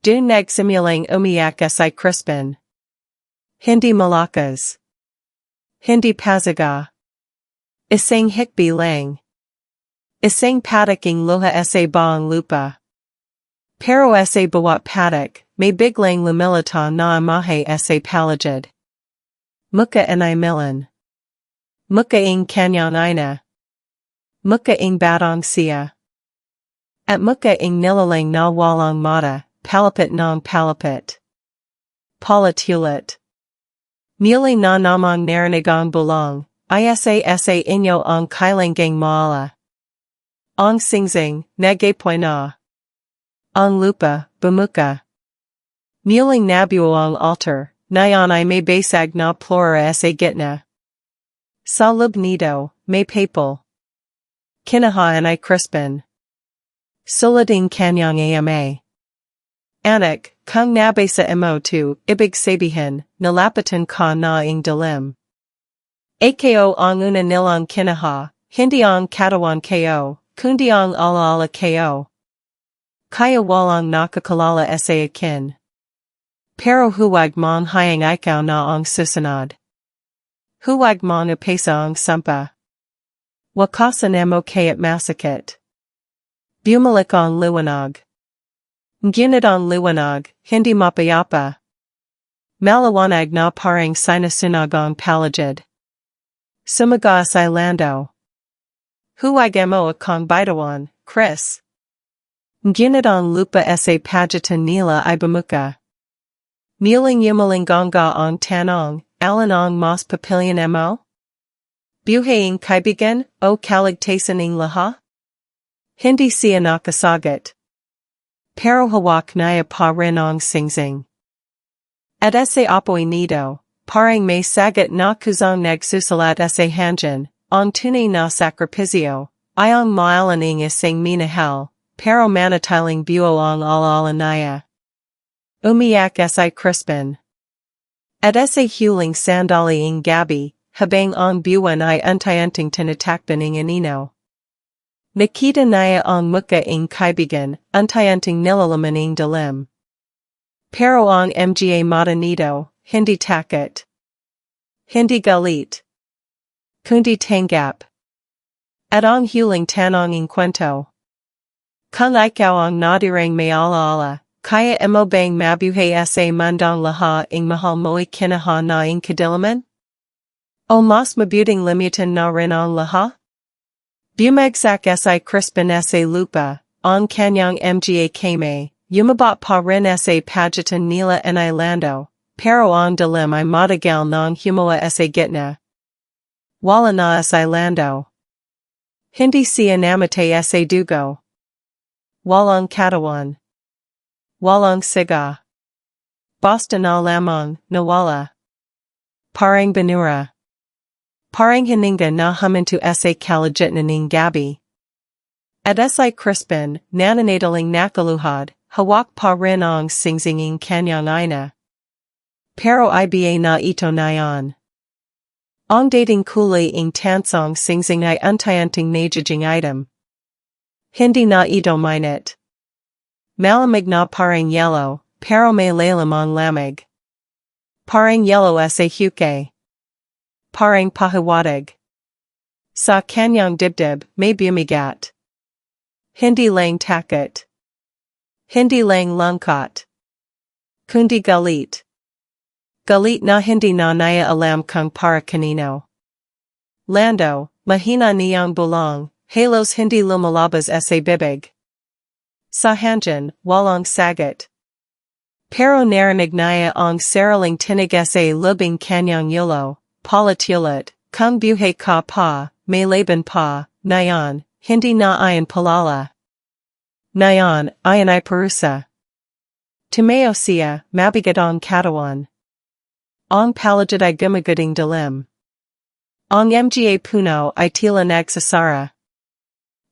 Dun nagsimulang umiyak si Crispin. Hindi malakas. Hindi pazaga. Isang hikbi lang. Isang pataking luha sa baang lupa. Pero sa bawat patak, may biglang lumilita na amahe sa palagid. Muka inay milan. Muka ing kanyang ina. Muka ing batang siya. At muka ing nilalang na walang mata, palapit ng palapit. Palatulit. Muli na namang narinig ang bulong, isa inyo ang kailangang maala. Ong singzing, nagay na. Ong lupa, bumuka. Muling nabuoang altar, nayon I may basag na plora sa gitna. Salub nido, may papal. Kinaha and I crispin. Sulading kanyang ama. Anak, kung nabasa mo2, ibig sabihin, nalapatan ka na ing dalim. Ako ang una nilang kinaha, hindi ang katawan ko, kundi ang alaala ko. Kaya walang nakakalala sa akin. Pero huwag mong hayang ikaw na ang susunod. Huwag mong upasa ang sumpa. Wakasan mo kayat masakit. Bumalik ang liwanag. Ngunit ang liwanag, hindi mapayapa. Maliwanag na parang sinusunog ang palagid. Sumaga sa lando. Huwag mo akong bitawan, Chris. Ngunit ang lupa sa pagitan nila ay bumuka. Muling ganga ang tanong, alin ang mas papilyan mo? Buhay ang kaibigan o kaligtasan ang laha? Hindi siya nakasagot. Pero hawak niya pa rin ang singzing. At sa apoy nido, parang may sagot na kuzang nagsusulat sa hangin, ang tunay na sakripisyo, ay ang mailaning isang minahal, pero manatiling buo ang alaala niya. Umiyak sa crispin. At sa huling sandali ang gabi, habang ang buwan ay untayanting tinatakban ng anino. Nakita niya ang muka ng kaibigan, untayanting nilalaman ng dalim. Pero ang mga mata nito, hindi takot. Hindi galit. Kundi tanggap. At ang huling tanong ng kwento. Kung ikaw ang nadirang may alaala, kaya mo bang mabuhay sa mundong laha ng mahal mo'y kinaha na ng kadilaman? O mas mabuting limutan na rin ang laha? Bumagsak sa crispin sa lupa, ang kanyang mga kame, yumabat pa rin sa pagitan nila and Ilando, pero ang dalim ay matagal ng humula sa gitna. Wala na sa Ilando. Hindi siya namatay sa dugo. Walang katawan. Walang siga. Basta na lamang, nawala. Parang banura. Parang hininga na huminto sa kalagitnaan ng gabi. At sa crispin, nananadaling nakaluhad, hawak pa rin ang singzinging kanyang ina. Pero iba na ito nayon. Ang dating kulay ng tansong singzing ay untayanting najajing item. Hindi na ito minute. Malamig na parang yellow, pero may lalam ang lamig. Parang yellow sa huke. Parang pahiwatig. Sa kanyang dibdib, may bumigat. Hindi lang takot. Hindi lang lungkot. Kundi galit. Galit na hindi na niya alam kung para kanino. Lando, mahina niyang bulong, halos hindi lumalabas sa bibig. Sa hangin, walang sagot. Pero narinig niya ang saraling tinig sa lubing kanyang yulo. Palatulot, kung buhay ka pa, may laban pa, nayon, hindi na ayon palala. Nayon, ayon ay parusa. Tumayo siya, mabigat ang katawan. Ang palagid ay gumagading dalim. Ang mga puno ay tila nagsasara.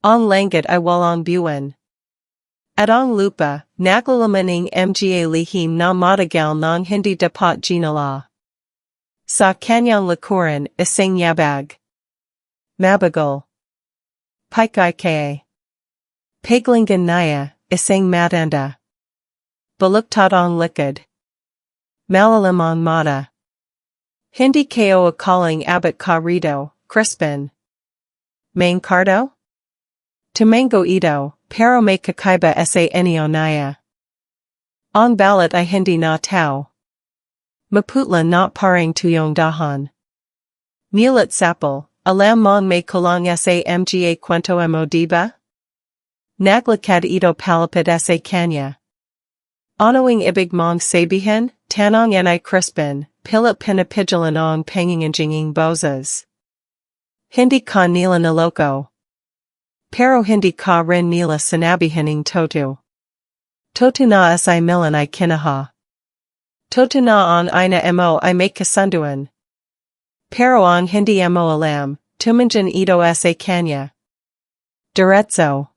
Ang langit ay walang buwan. At ang lupa, naglalaman ng mga lihim na matagal ng hindi dapat ginala. Sa kanyang likuran, isang yabag. Mabagal. Paikay kay. Paglingan niya, isang matanda. Baluktad ang likod. Malalim ang mata. Hindi kayo akaling abot ka rito, crispin. Main cardo? Tumango ito, pero may kakaiba sa inyo niya. Ang balat ay hindi na tao. Maputla na parang tuyong dahan. Mulat sapal, alam mong may kulang sa mga kwento mo diba? Naglakad ito palapit sa kanya. Anoing ibig mong sabihin, tanong ay crispin, pilit pinapigilan ang panginginging bozas. Hindi ka nila naloko. Pero hindi ka rin nila sinabihining totu. Totu na si milan I kinaha. Totu na ang ina mo I make kasunduan. Pero ang hindi mo alam, tumanjan ito sa kanya. Diretso.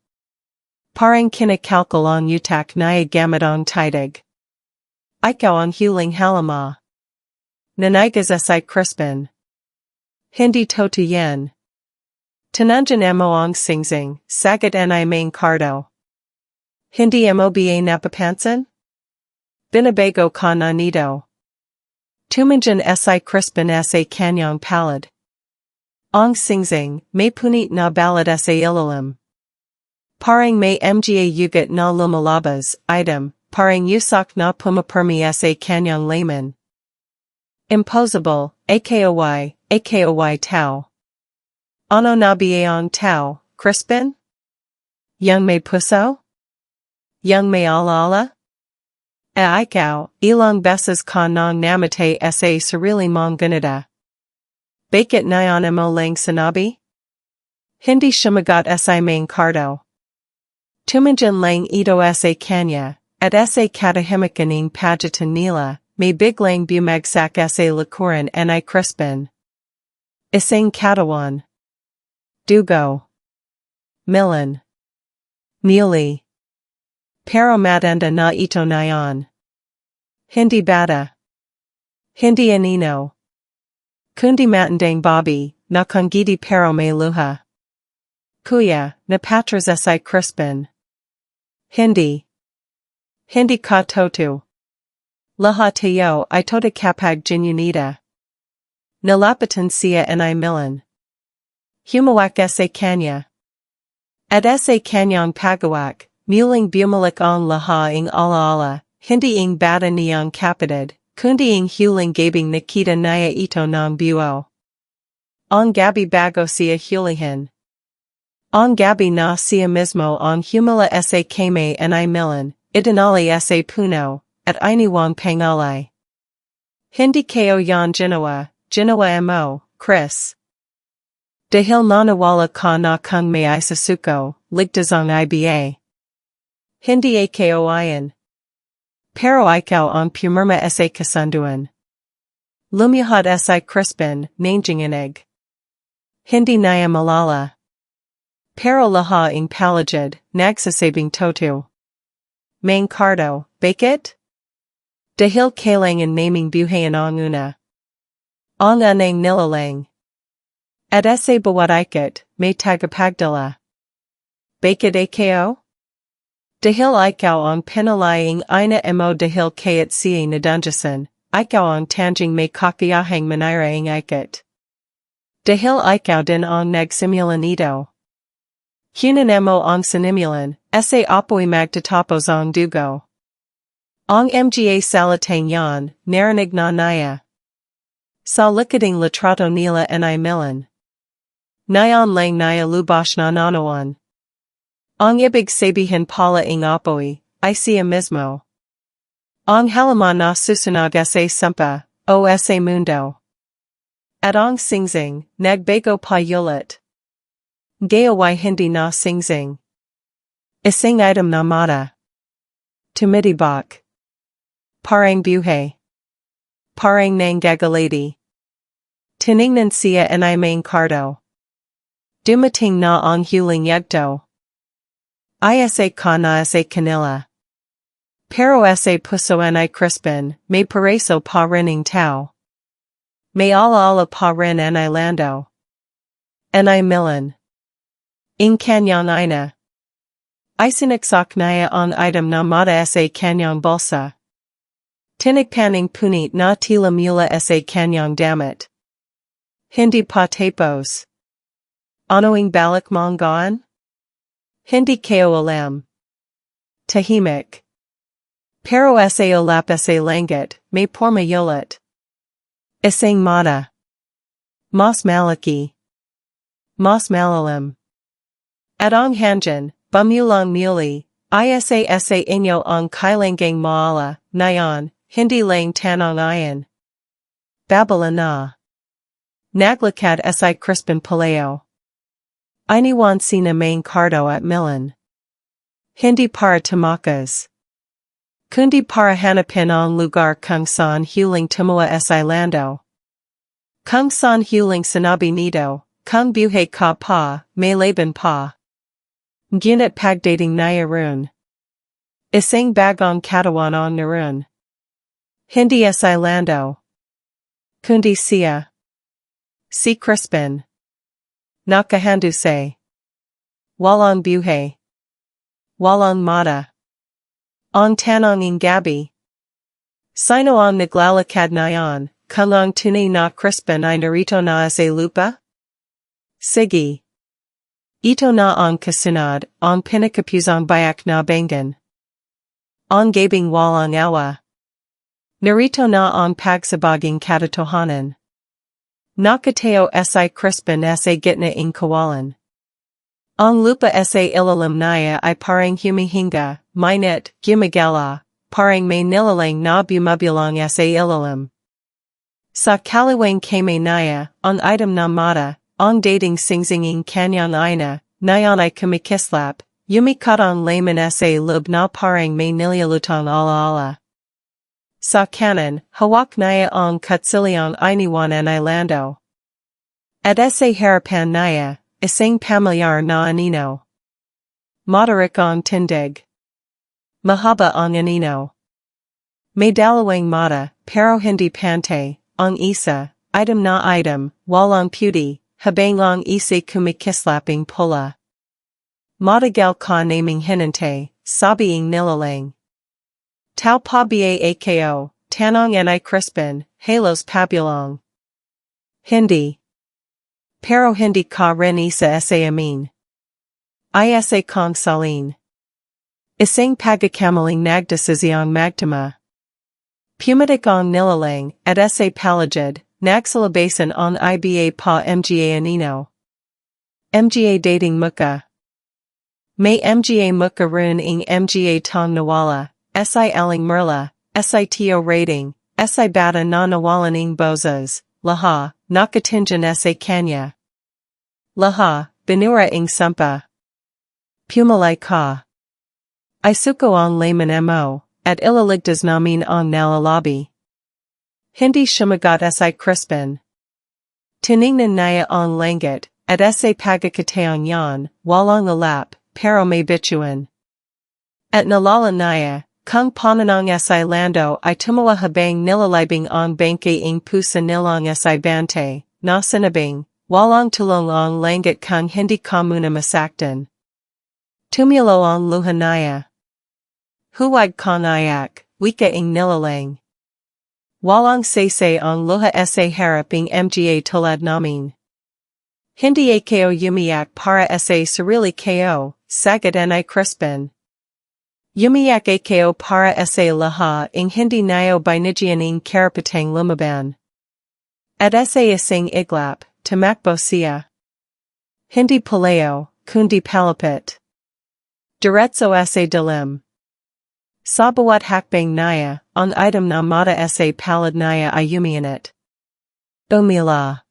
Parang kinakalkal ang utak niya gamit ang titig. Ikaw ang huling halama. Nanigas si crispin. Hindi totu yan. Tananjan mo ang singsing, sagat ni main cardo. Hindi mo ba napapansin? Binabago ka na nito. Tumanjan si crispin sa kanyang palad. Ang singsing, may punit na balad sa ilalim. Parang may mga yugat na lumalabas, item, parang yusak na pumapermi sa kanyang layman. Imposable, akoy tau. Ano na ba ang tau, crispin? Yang may puso? Yang may alaala? Ikaw, ilang beses ka nang namatay sa sarili mong ganita. Bakit nayon mo lang sinabi? Hindi sumagot sa main cardo. Tumanjan lang ito sa kanya, at sa katahimikaning pagatan nila, may biglang bumagsak sa likuran ni crispin. Isang katawan. Dugo. Milan. Muli. Pero matanda na ito nayon. Hindi bata. Hindi anino. Kundi matandang Bobby, na kongiti pero may luha. Kuya, na patras si crispin. Hindi. Hindi ka totu. Lahat tayo I tota kapag genuinita. Nalapatan siya ni milan. Humawak sa kanya. At sa kanyang pagawak, muling bumalik ang laha ing alaala, hindi ing bata niyang kapatid, kundi ing huling gabing nakita niya ito ng buo. Ang gabi bago siya hulihin. Ang gabi na siya mismo ang humila sa kame ni milan, itinali sa puno, at iniwang pangalay. Hindi kayo yan ginawa mo, Chris. Dahil nanawala ka na kung may isasuko, ligtas ang iba. Hindi kayo ayan. Pero ikaw ang pumirma sa kasunduan. Lumihad si crispin, nanginginig. Hindi niya malala. Pero laha ing palagid, nagsasabing totu. Main cardo, bakit? Dahil kailangan naming buhayan ang una. Ang anang nilalang. At sa bawat ikot, may tagapagdala. Bakit ako? Dahil ikaw ang pinalaying ina mo dahil kayat siya nadunjasan, ikaw ang tanging may kakayahang manira ang ikot. Dahil ikaw din ang nagsimulan ito. Hunan mo ang sinimulan, sa apoy magtatapos ang dugo. Ang mga salatang yan, narinig na niya. Sa likading litrato nila ni milan. Nayon lang niya lubos na nanawan. Ang ibig sabihin pala ing apoy, ay siya mismo. Ang halaman na susunog sa sumpa, o sa mundo. At ang singsing, nagbago pa ulit. Gayaway hindi na singsing. Isang item na mata. Tumitibak. Parang buhay. Parang nangagalady. Tiningnan siya ni main cardo. Dumating na ang huling yugto. Isa ka na sa kanila. Pero sa puso ni crispin, may PRESO pa rining tao. May alaala pa rin ni lando. Ni milan. Ing kanyang ina. Isinaksak niya ang item na mata sa kanyang bulsa. Tinigpaning punit na tila mula sa kanyang damit. Hindi pa tapos. Anoing balik monggaan? Hindi kayo alam. Tahimik. Pero sa olap sa langit, may porma yulit. Isang mata. Mas malaki. Mas malalim. At ang hanjan, bumulang muli, isa inyo ang kailangang maala, nayon, hindi lang tanong ayan. Babala na. Naglakad si crispin paleo. Iniwan sina main cardo at Milan. Hindi para tamakas. Kundi para hanapin ang lugar kung saan huling tumua sa lando. Kung saan huling sinabi nito, kung buhay ka pa, may laban pa. Ngunit pagdating naroon. Isang bagong katawan ang naroon. Hindi sa lando. Kundi siya. Si Crispin. Nakahandusay. Walang buhay. Walang mata. Ang tanong ng gabi. Sino ang naglalakad ngayon, kung ang tunay na Crispin ay narito na sa lupa? Sige. Ito na ang kasunod, ang pinakapusang bayak na bangan. Ang gabing walang awa. Narito na ang pagsabaging katotohanan. Nakateo si Crispin sa gitna ng kawalan. Ang lupa sa ilalim niya ay parang humihinga, mainit, gumagala, parang may nilalang na bumabilang sa ilalim. Sa kaliwang kame niya, ang item na mata, ang dating singsinging kanyang ina, nayon ay kumikislap, yumikat ang laman sa loob na parang may nililutang alaala. Sa kanan, hawak niya ang kutsilyang iniwanan ay lando. At sa harapan niya, isang pamilyar na anino. Madarik ang tindig. Mahaba ang anino. May dalawang mata, pero hindi pante, ang isa, item na item, walang puti, habang lang isa kumikislaping pula. Matagal ka naming hinante, sabiing nilalang. Tau pa ba ako, tanong ni Crispin, halos pabulong. Hindi. Pero hindi ka rin isa sa amin. Isa kong salin. Isang pagkakamaling nagdesisyong magtama. Pumatik ang nilalang, at sa palagid, nagsalabasan ang iba pa mga anino. Mga dating muka. May mga muka rin ng mga tong nawala, si aling merla, si tio rating, si bata na nawalan ng bozas, laha, nakatinjan sa kanya. Laha, binura ng sampa. Pumalay ka. Isuko ang layman mo, at ilaligtas namin ang nalalabi. Hindi shumagat si Crispin. Tiningnan niya ang langit, at sa pagkakataon yan, walang alap, pero may bituin. At nalala niya, kung pananang si lando ay tumawa habang nilalibing ang bangke ng pusa nilang si bante, na sinabing, walang tulong ang langit kung hindi ka muna masaktan. Tumulo ang luha niya. Huwag ka nayak, wika ng nilalang. Walang say ang luha sa harap ng mga tulad namin. Hindi ako umiyak para sa sarili ko, sagat ni Crispin. Umiyak ako para sa laha ng hindi nayo binigyan ng karapatang lumaban. At sa isang iglap, tumakbo siya. Hindi paleo, kundi palapit. Diretso sa dilim. Sa bawat hakbang niya, ang item na mata sa palad niya ay umiinit. Umila.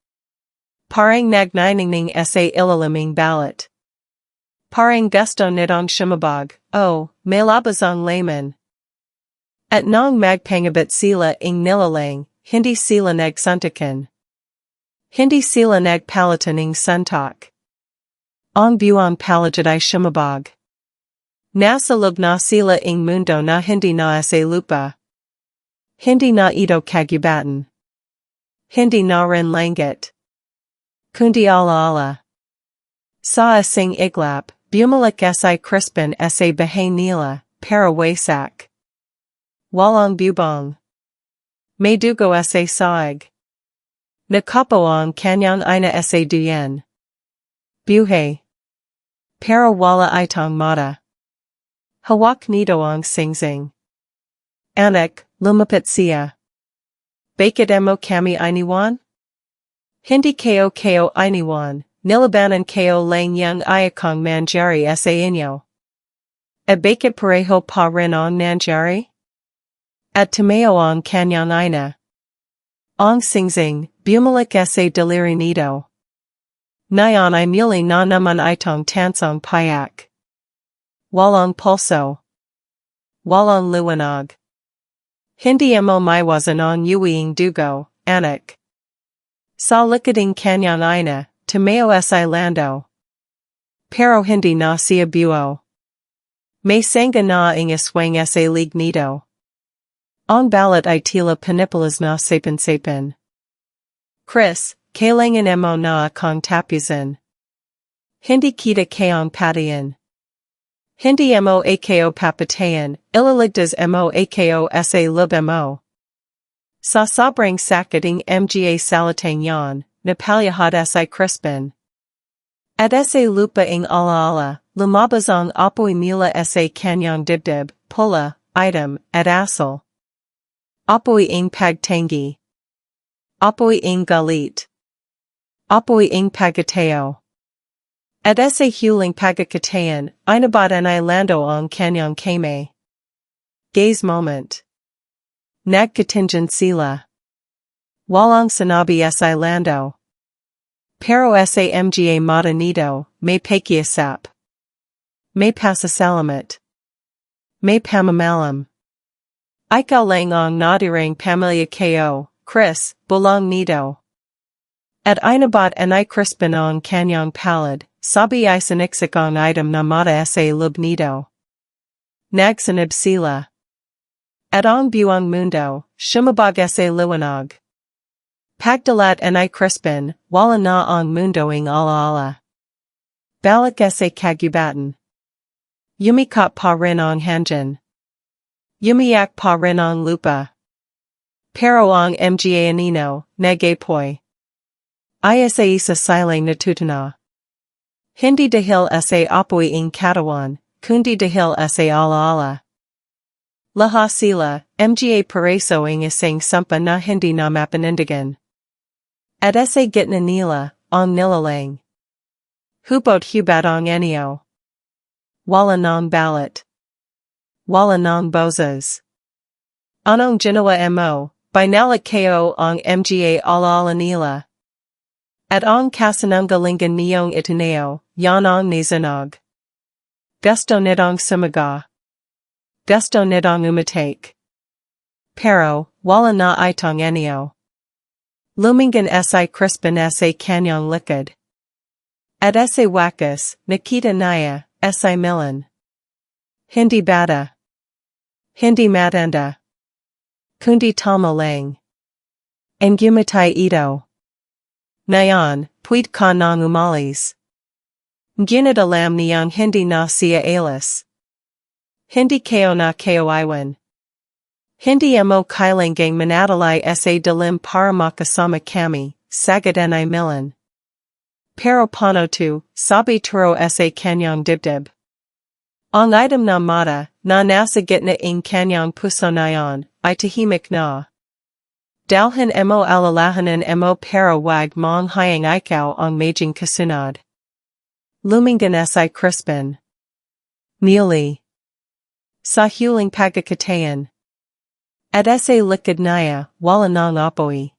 Parang nagniningning sa ilaliming balat. Parang gusto nitong shumabog, may labas ang layman. At nang magpangabit sila ng nilalang, hindi sila nagsuntukan. Hindi sila nagpalitan ng suntok. Ang buong palagid ay shumabog. Nasa loob na sila ng mundo na hindi na sa lupa. Hindi na ito kagubatan. Hindi na rin langit. Kundi ala-ala. Sa isang iglap, bumalik si Crispin sa bahay nila, pero wasak. Walang bubong. May dugo sa saag. Nakapo ang kanyang ina sa duyan. Buhay. Pero wala itong mata. Hawak nito ang singsing. Anak, lumapit siya. Bakit mo kami iniwan? Hindi ko iniwan, nilabanan ko lang yung ayakong manjari sa inyo. At bakit pareho pa rin ang nanjari? At tumayo ang kanyang ina. Ang singsing, bumalik sa daliri nito. Nyan I muli na naman itong tansong payak. Walong pulso. Walong liwanag. Hindi mo maiwasan uwiing dugo, anak. Sa likading kanyang ina, tumayo si lando. Pero hindi na siya buo. May sanga na ing aswang sa lignito. Ang balat I tila panipalas na sapin. Chris, kailangan mo na akong tapusin. Hindi kita kayong patayin. Hindi mo ako papatayin, ilaligtas mo ako sa lub mo. Sa sobrang sakit mga salatang yon, napalyahad si Crispin. At sa lupa ing alaala, lumabas ang apoy mula sa kanyang dibdib, pula, item, at asal. Apoy ing pagtangi. Apoy ing galit. Apoy ing pagateo. At sa huling pagkakatayan, inabot ang ilando ang kanyang kame. Gaze moment. Nagkatingan sila. Walang sinabi sa ilando. Pero sa mga mata nito, may pakiusap. May pasasalamat. May pamamalam. Ikaw lang ang natirang pamilya ko, Chris, bulang nito. At inabot anay Crispin ang kanyang palad, sabi ay siniksik ang item na mata sa lub nito. Nagsanib sila. At ang buong mundo, shumabag sa liwanag. Pagdalat anay Crispin, wala na ang mundoing alaala. Balik sa kagubatan. Yumikot pa rin ang hangin. Yumiyak pa rin ang lupa. Pero ang mga anino, nagapoy. Isa isa silang natutuna. Hindi dahil sa apoy ing katawan, kundi dahil sa alaala. Laha sila, mga PRESO ing isang sampa na hindi na mapanindigan. At sa gitna nila, ang nilalang. Hubat ang enyo. Wala nang balat. Wala nang bozas. Anong ginawa mo, binalik ko ang mga alaala nila. At ang kasanungalingan niyong itineo, yan ang nizanog. Gusto nitong sumaga. Gusto nitong umatake. Pero, wala na itong enyo. Lumingan si Crispin sa kanyang likod. At sa wakas, nakita niya, si Milan. Hindi bata. Hindi matanda. Kundi tama lang. Ang gumatay ito. Ngayon, puwit ka nang umalis. Ginadalam niyang hindi na siya alis. Hindi ko na ko iwan. Hindi mo kailangang manatili sa dilim para makasama kami, sagad anay Milan. Pero paano to, sabi turo sa kanyang dibdib. Ang item na mata, na nasa gitna ing kanyang puso nayon, ay tahimik na. Dalhin mo alalahanan mo pero wag mong hayang ikaw ang maging kasunod. Lumingan si Crispin. Muli. Sa huling pagkakatayan. At sa likod niya, wala nang apoy.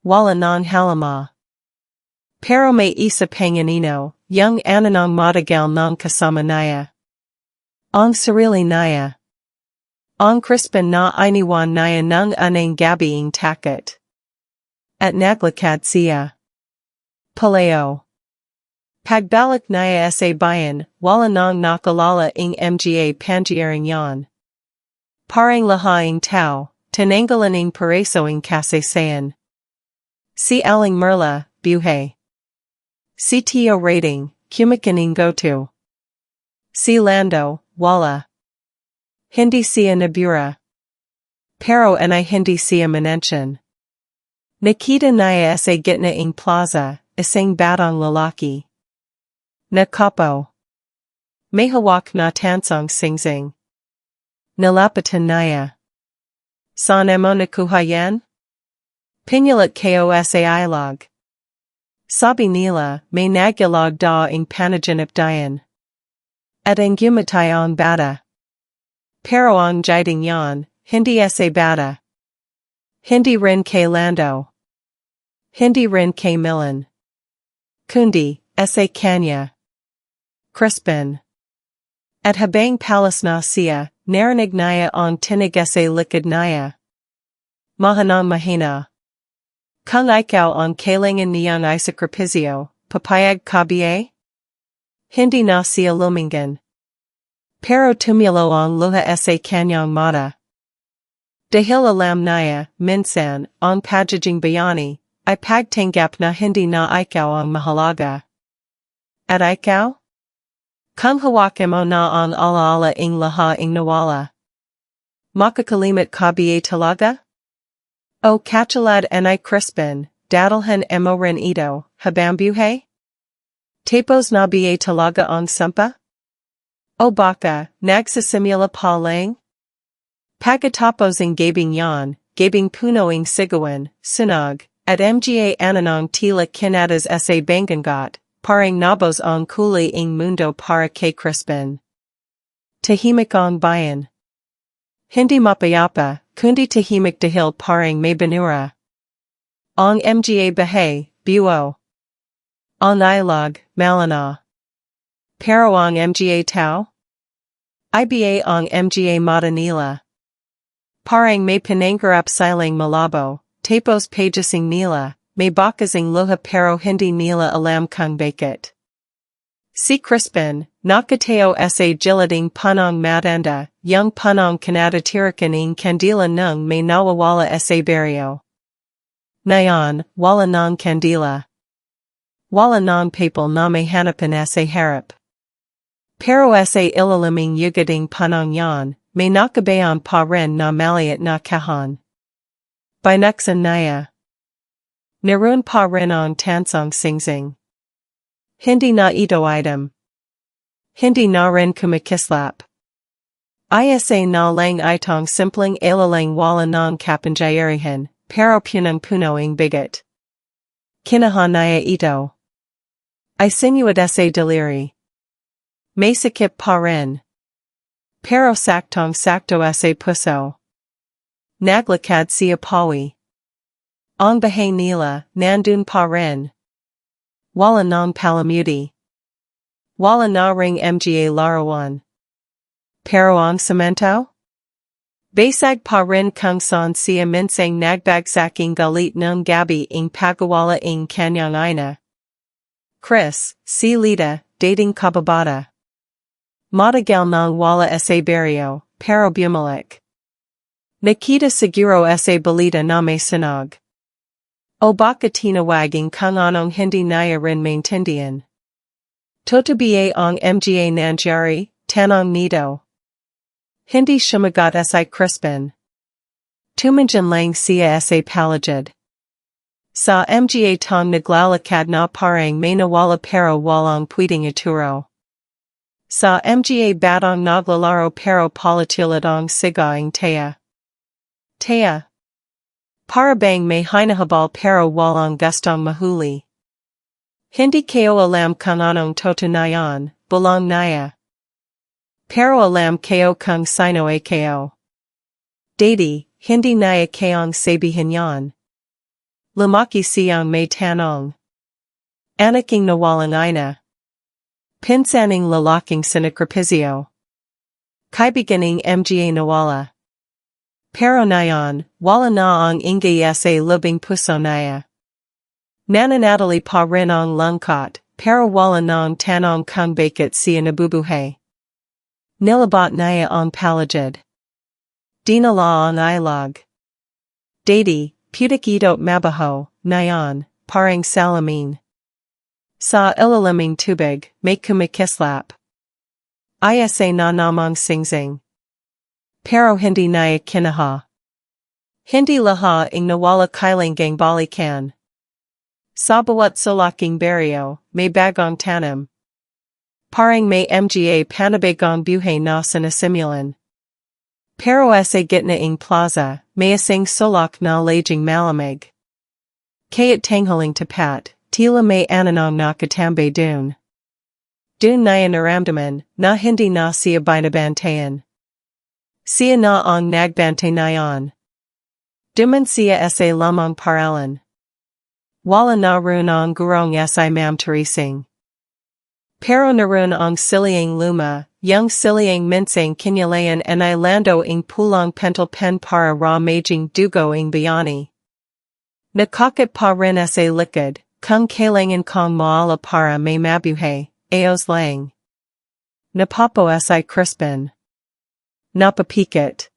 Wala nang halama. Pero may isa panganino, yung ananong matagal ng kasama niya. Ang sarili niya. Ang Crispin na iniwan niya ng anang gabiing takot. At naglakad siya. Paleo. Pagbalik niya sa bayan, wala nang nakalala ing mga pangyayari yon. Parang lahaing tao, tinanggalan ing PRESO ing kasaysayan. Si Aling Merla, buhay. Si Tio rating, kumakaning go-to. Si Lando, wala. Hindi siya nabura. Pero anay hindi siya manensyon. Nakita niya sa gitna ing plaza, isang batang lalaki. Nakapo. May hawak na tansong singsing. Nilapatan niya. Saan mo nakuha yan? Pinalit ko sa ilog. Sabi nila, may nagilog da ing panaginip diyan. At ang gumatay ang bata. Pero ang jiding yon, hindi sa bata. Hindi rin kay Lando. Hindi rin kay Milan. Kundi, sa Kanya. Crispin. At habang palas na siya, narinig naya ang tinig sa likod naya. Mahanang mahina. Kung ikaw ang kailangan niyang isakripisyo, papayag ka ba? Hindi na siya lumingan. Pero tumulo ang luha sa kanyang mata. Dahil alam naya, minsan, ang pagiging bayani, ay pagtanggap na hindi na ikaw ang mahalaga. At ikaw? Kung hawakan mo na ang alaala ing laha ing nawala. Makakalimot ka ba talaga? O katulad anay Crispin, dadalhan mo rin ito, habang buhay? Tapos na ba talaga ang sumpa? O baka, nagsisimula pa lang? Pagkatapos ng gabing yan, gabing puno ing sigawan, sunog, at mga ananong tila kinatas sa bangangat, parang nabos ang kulay ing mundo para kay Crispin. Tahimik ang bayan. Hindi mapayapa, kundi tahimik dahil parang may banura. Ang mga bahay, buo. Ang ilog, malana. Pero ang mga tao? Iba ang mga mata nila. Parang may pinangarap silang malabo, tapos pagising nila, may bakasing luha pero hindi nila alam kung bakit. Si Crispin, nakatao sa giliding punong matanda, yung punong kinatatirakan ng kandila nung may nawawala sa baryo. Ngayon, wala ng kandila. Wala ng people na may hanapan sa harap. Pero sa ilaliming yugading punong yan, may nakabayan pa rin na maliit na kahan. Binuksan naya. Naroon pa rin ang tansong singsing. Hindi na ito item. Hindi na rin kumikislap. Isa na lang itong simpleng ilalang wala ng kapangyarihan, pero punang puno ing bigat. Kinahan naya ito. Ay sinuad sa deliri. May sakip pa rin. Pero saktong sakto sa puso. Naglakad siya pawi. Ang bahay nila, nandun pa rin. Wala ng palamuti. Wala na ring mga larawan. Pero ang semento? Basag pa rin kung saan siya minsang nagbagsak ing galit ng gabi ing pagawala ing kanyang ina. Chris, si Lita, dating kababata. Matagal nang wala sa baryo, pero bumalik. Nakita siguro sa balita na may sinog. O baka tinawaging kung anong hindi naya rin maintindihan. Totoo ang mga nangyari, tanong nito. Hindi sumagot sa Crispin. Tumanjan lang siya sa palagid. Sa mga tong naglalakad na parang may nawala pero walang pwedeng ituro. Sa mga batang naglalaro pero palatilid ang sigaing taya. Taya. Para bang may hinahabal pero walang gustong mahuli. Hindi kayo alam kung anong toto na yan, bulong naya. Pero alam kayo kung sino kayo. Dati, hindi naya kayong sabihin yan. Lumaki siyang may tanong. Anaking nawalan ina. Pinsaning lalaking sinakripisyo. Kaibiganing mga nawala. Pero nayon, wala na ang ingay sa lubing puso naya. Nananatili pa rin ang lungkot, pero wala nang tanong kung bakit siya nabubuhay. Nilabot naya ang palagid. Dinala ang ilog. Dati, putik ito mabaho, nayon, parang salamin. Sa ilaliming tubig, may kumikislap. Isa na namang singsing. Pero hindi naya kinaha. Hindi laha ing nawala kailangang balikan. Sa bawat sulaking baryo, may bagong tanim. Parang may mga panabagong buhay na sinasimulan. Pero sa gitna ing plaza, may isang sulak na laging malamig. Kaya't tanghaling tapat, tila may ananong nakatambay dun. Dun naya naramdaman, na hindi na siya binabantayan. Siya na ang nagbantay nayon. Duman siya sa lamang paralan. Wala na run ong gurong si mam terising. Pero narun ong siliang luma, yung siliang minsang kinyalayan and lando ing pulong pental pen para ra maging dugo ing bayani. Nakakit pa rin sa likod, kung kailangan kong maala para may mabuhay, ayos lang. Napapo si crispin. Napapikit.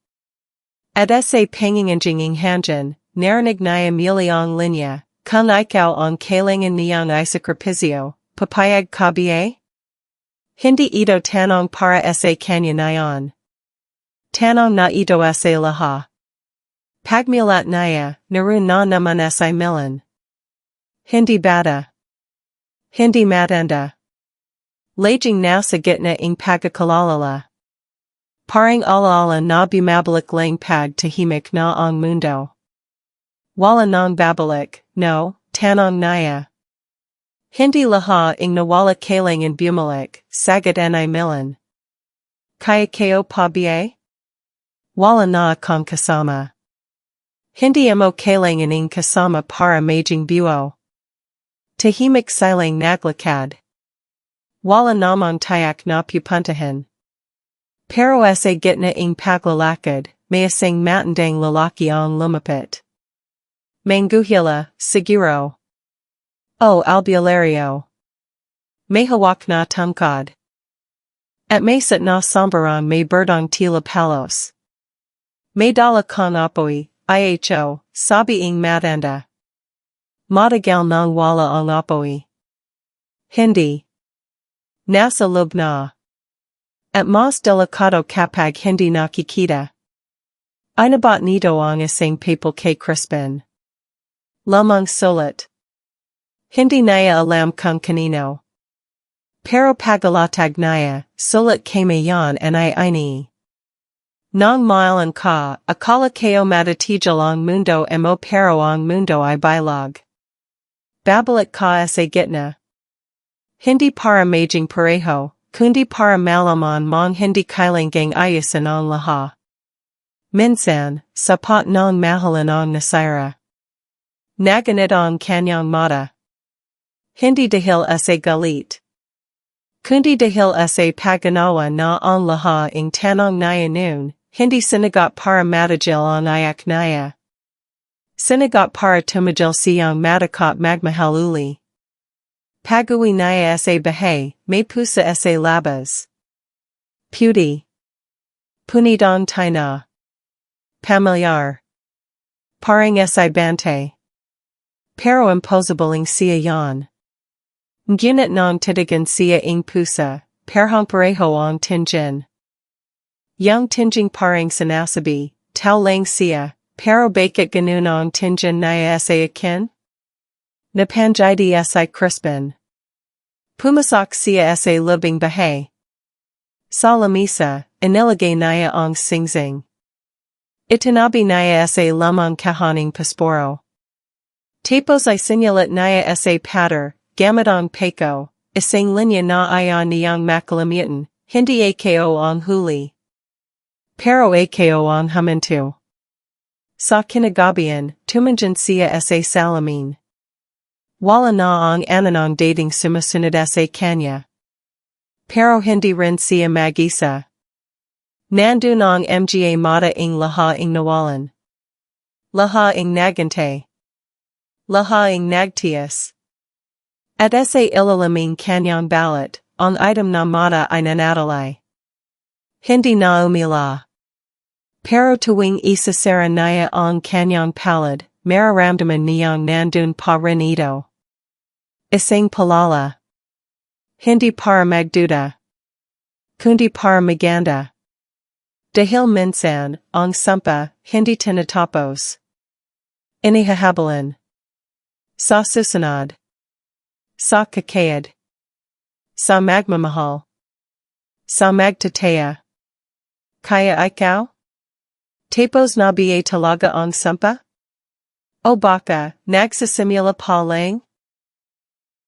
At sa panginganging hanjan, narinig na miliang linya, kung ikaw ang kailangan niyang isakripisyo, papayag ka ba? Hindi ito tanong para sa kanya nayon. Tanong na ito sa laha. Pagmulat naya, narun na naman sa milan. Hindi bata. Hindi matanda. Laging na sa gitna ing pagkakalalala. Parang alaala na bumabalik lang pag tahimik na ang mundo. Wala nang babalik, no, tanong naya. Hindi laha ing nawala kailangan bumalik, sagat ni milan. Kaya kayo pa ba? Wala na akong kasama. Hindi mo kailangan ing kasama para maging buo. Tahimik silang naglakad. Wala namang tayak na pupuntahan. Pero sa gitna ing paglalakad, may isang matandang lalaki ang lumapit. Manguhila, siguro. O albularyo. May hawak na tungkod. At may sat na sambarang may berdong tila palos. May dala kon apoy, iho, sabi ing matanda. Matagal nang wala ang apoy. Hindi. Nasa loob na. At mas delikado kapag hindi nakikita. Inabat nito ang isang papel kay crispin. Lamang sulit. Hindi naya alam kung kanino. Pero pagalatag naya, sulit kami yan and ini. Nang milan ka, akala kayo matatijal ang mundo mo pero ang mundo ay bilog. Babalik ka sa gitna. Hindi para maging pareho, kundi para malaman mong hindi kailangang ayusin ang laha. Minsan, sapat ng mahalan ang nasira. Naganit ang kanyang mata. Hindi dahil sa galit. Kundi dahil sa paganawa na ang laha ing tanong naya noon, hindi sinagot para matajil ang ayak naya. Sinagot para tumajil siyang matakot magmahal uli. Pag-uwi naya sa bahay, may pusa sa labas. Puti. Punidong taina. Pamilyar. Parang sa bante. Pero imposable ing siya yan. Ngunit nang titigan siya ing pusa, perhong pareho ang tingin. Yang tinging parang sinasabi, tao lang siya, pero bakit ganun ang tingin naya sa akin? Napanjidi sa crispin. Pumasok siya sa lubing bahay. Sa lamisa, inilagay naya ang singsing. Itinabi naya sa lamang kahaning pasporo. Tapos ay sinyalit naya sa patter, gamit ang peko, isang linya na ayon niyang makalimutan, hindi ako ang huli. Pero ako ang huminto. Sa kinagabihan, tumanjan siya sa salamin. Wala na ang ananong dating sumusunod sa kanya. Pero hindi rin siya mag-isa. Nandun ang mga mata ing laha ing nawalan. Laha ing nagante. Laha ing nagtias. At sa ilalaming kanyang balat, ang item na mata ay nanatalay. Hindi na umila. Pero tuwing isasara naya ang kanyang palad, mararamdaman niyang nandun pa rin ito. Isang palala. Hindi para magduda. Kundi para maganda. Dahil minsan, ang sumpa, hindi tinatapos. Inihahabalan. Sa susunod. Sa kakayad. Sa magmamahal. Sa magtataya. Kaya ikaw? Tapos na ba talaga ang sumpa? O baka, nagsisimula pa lang?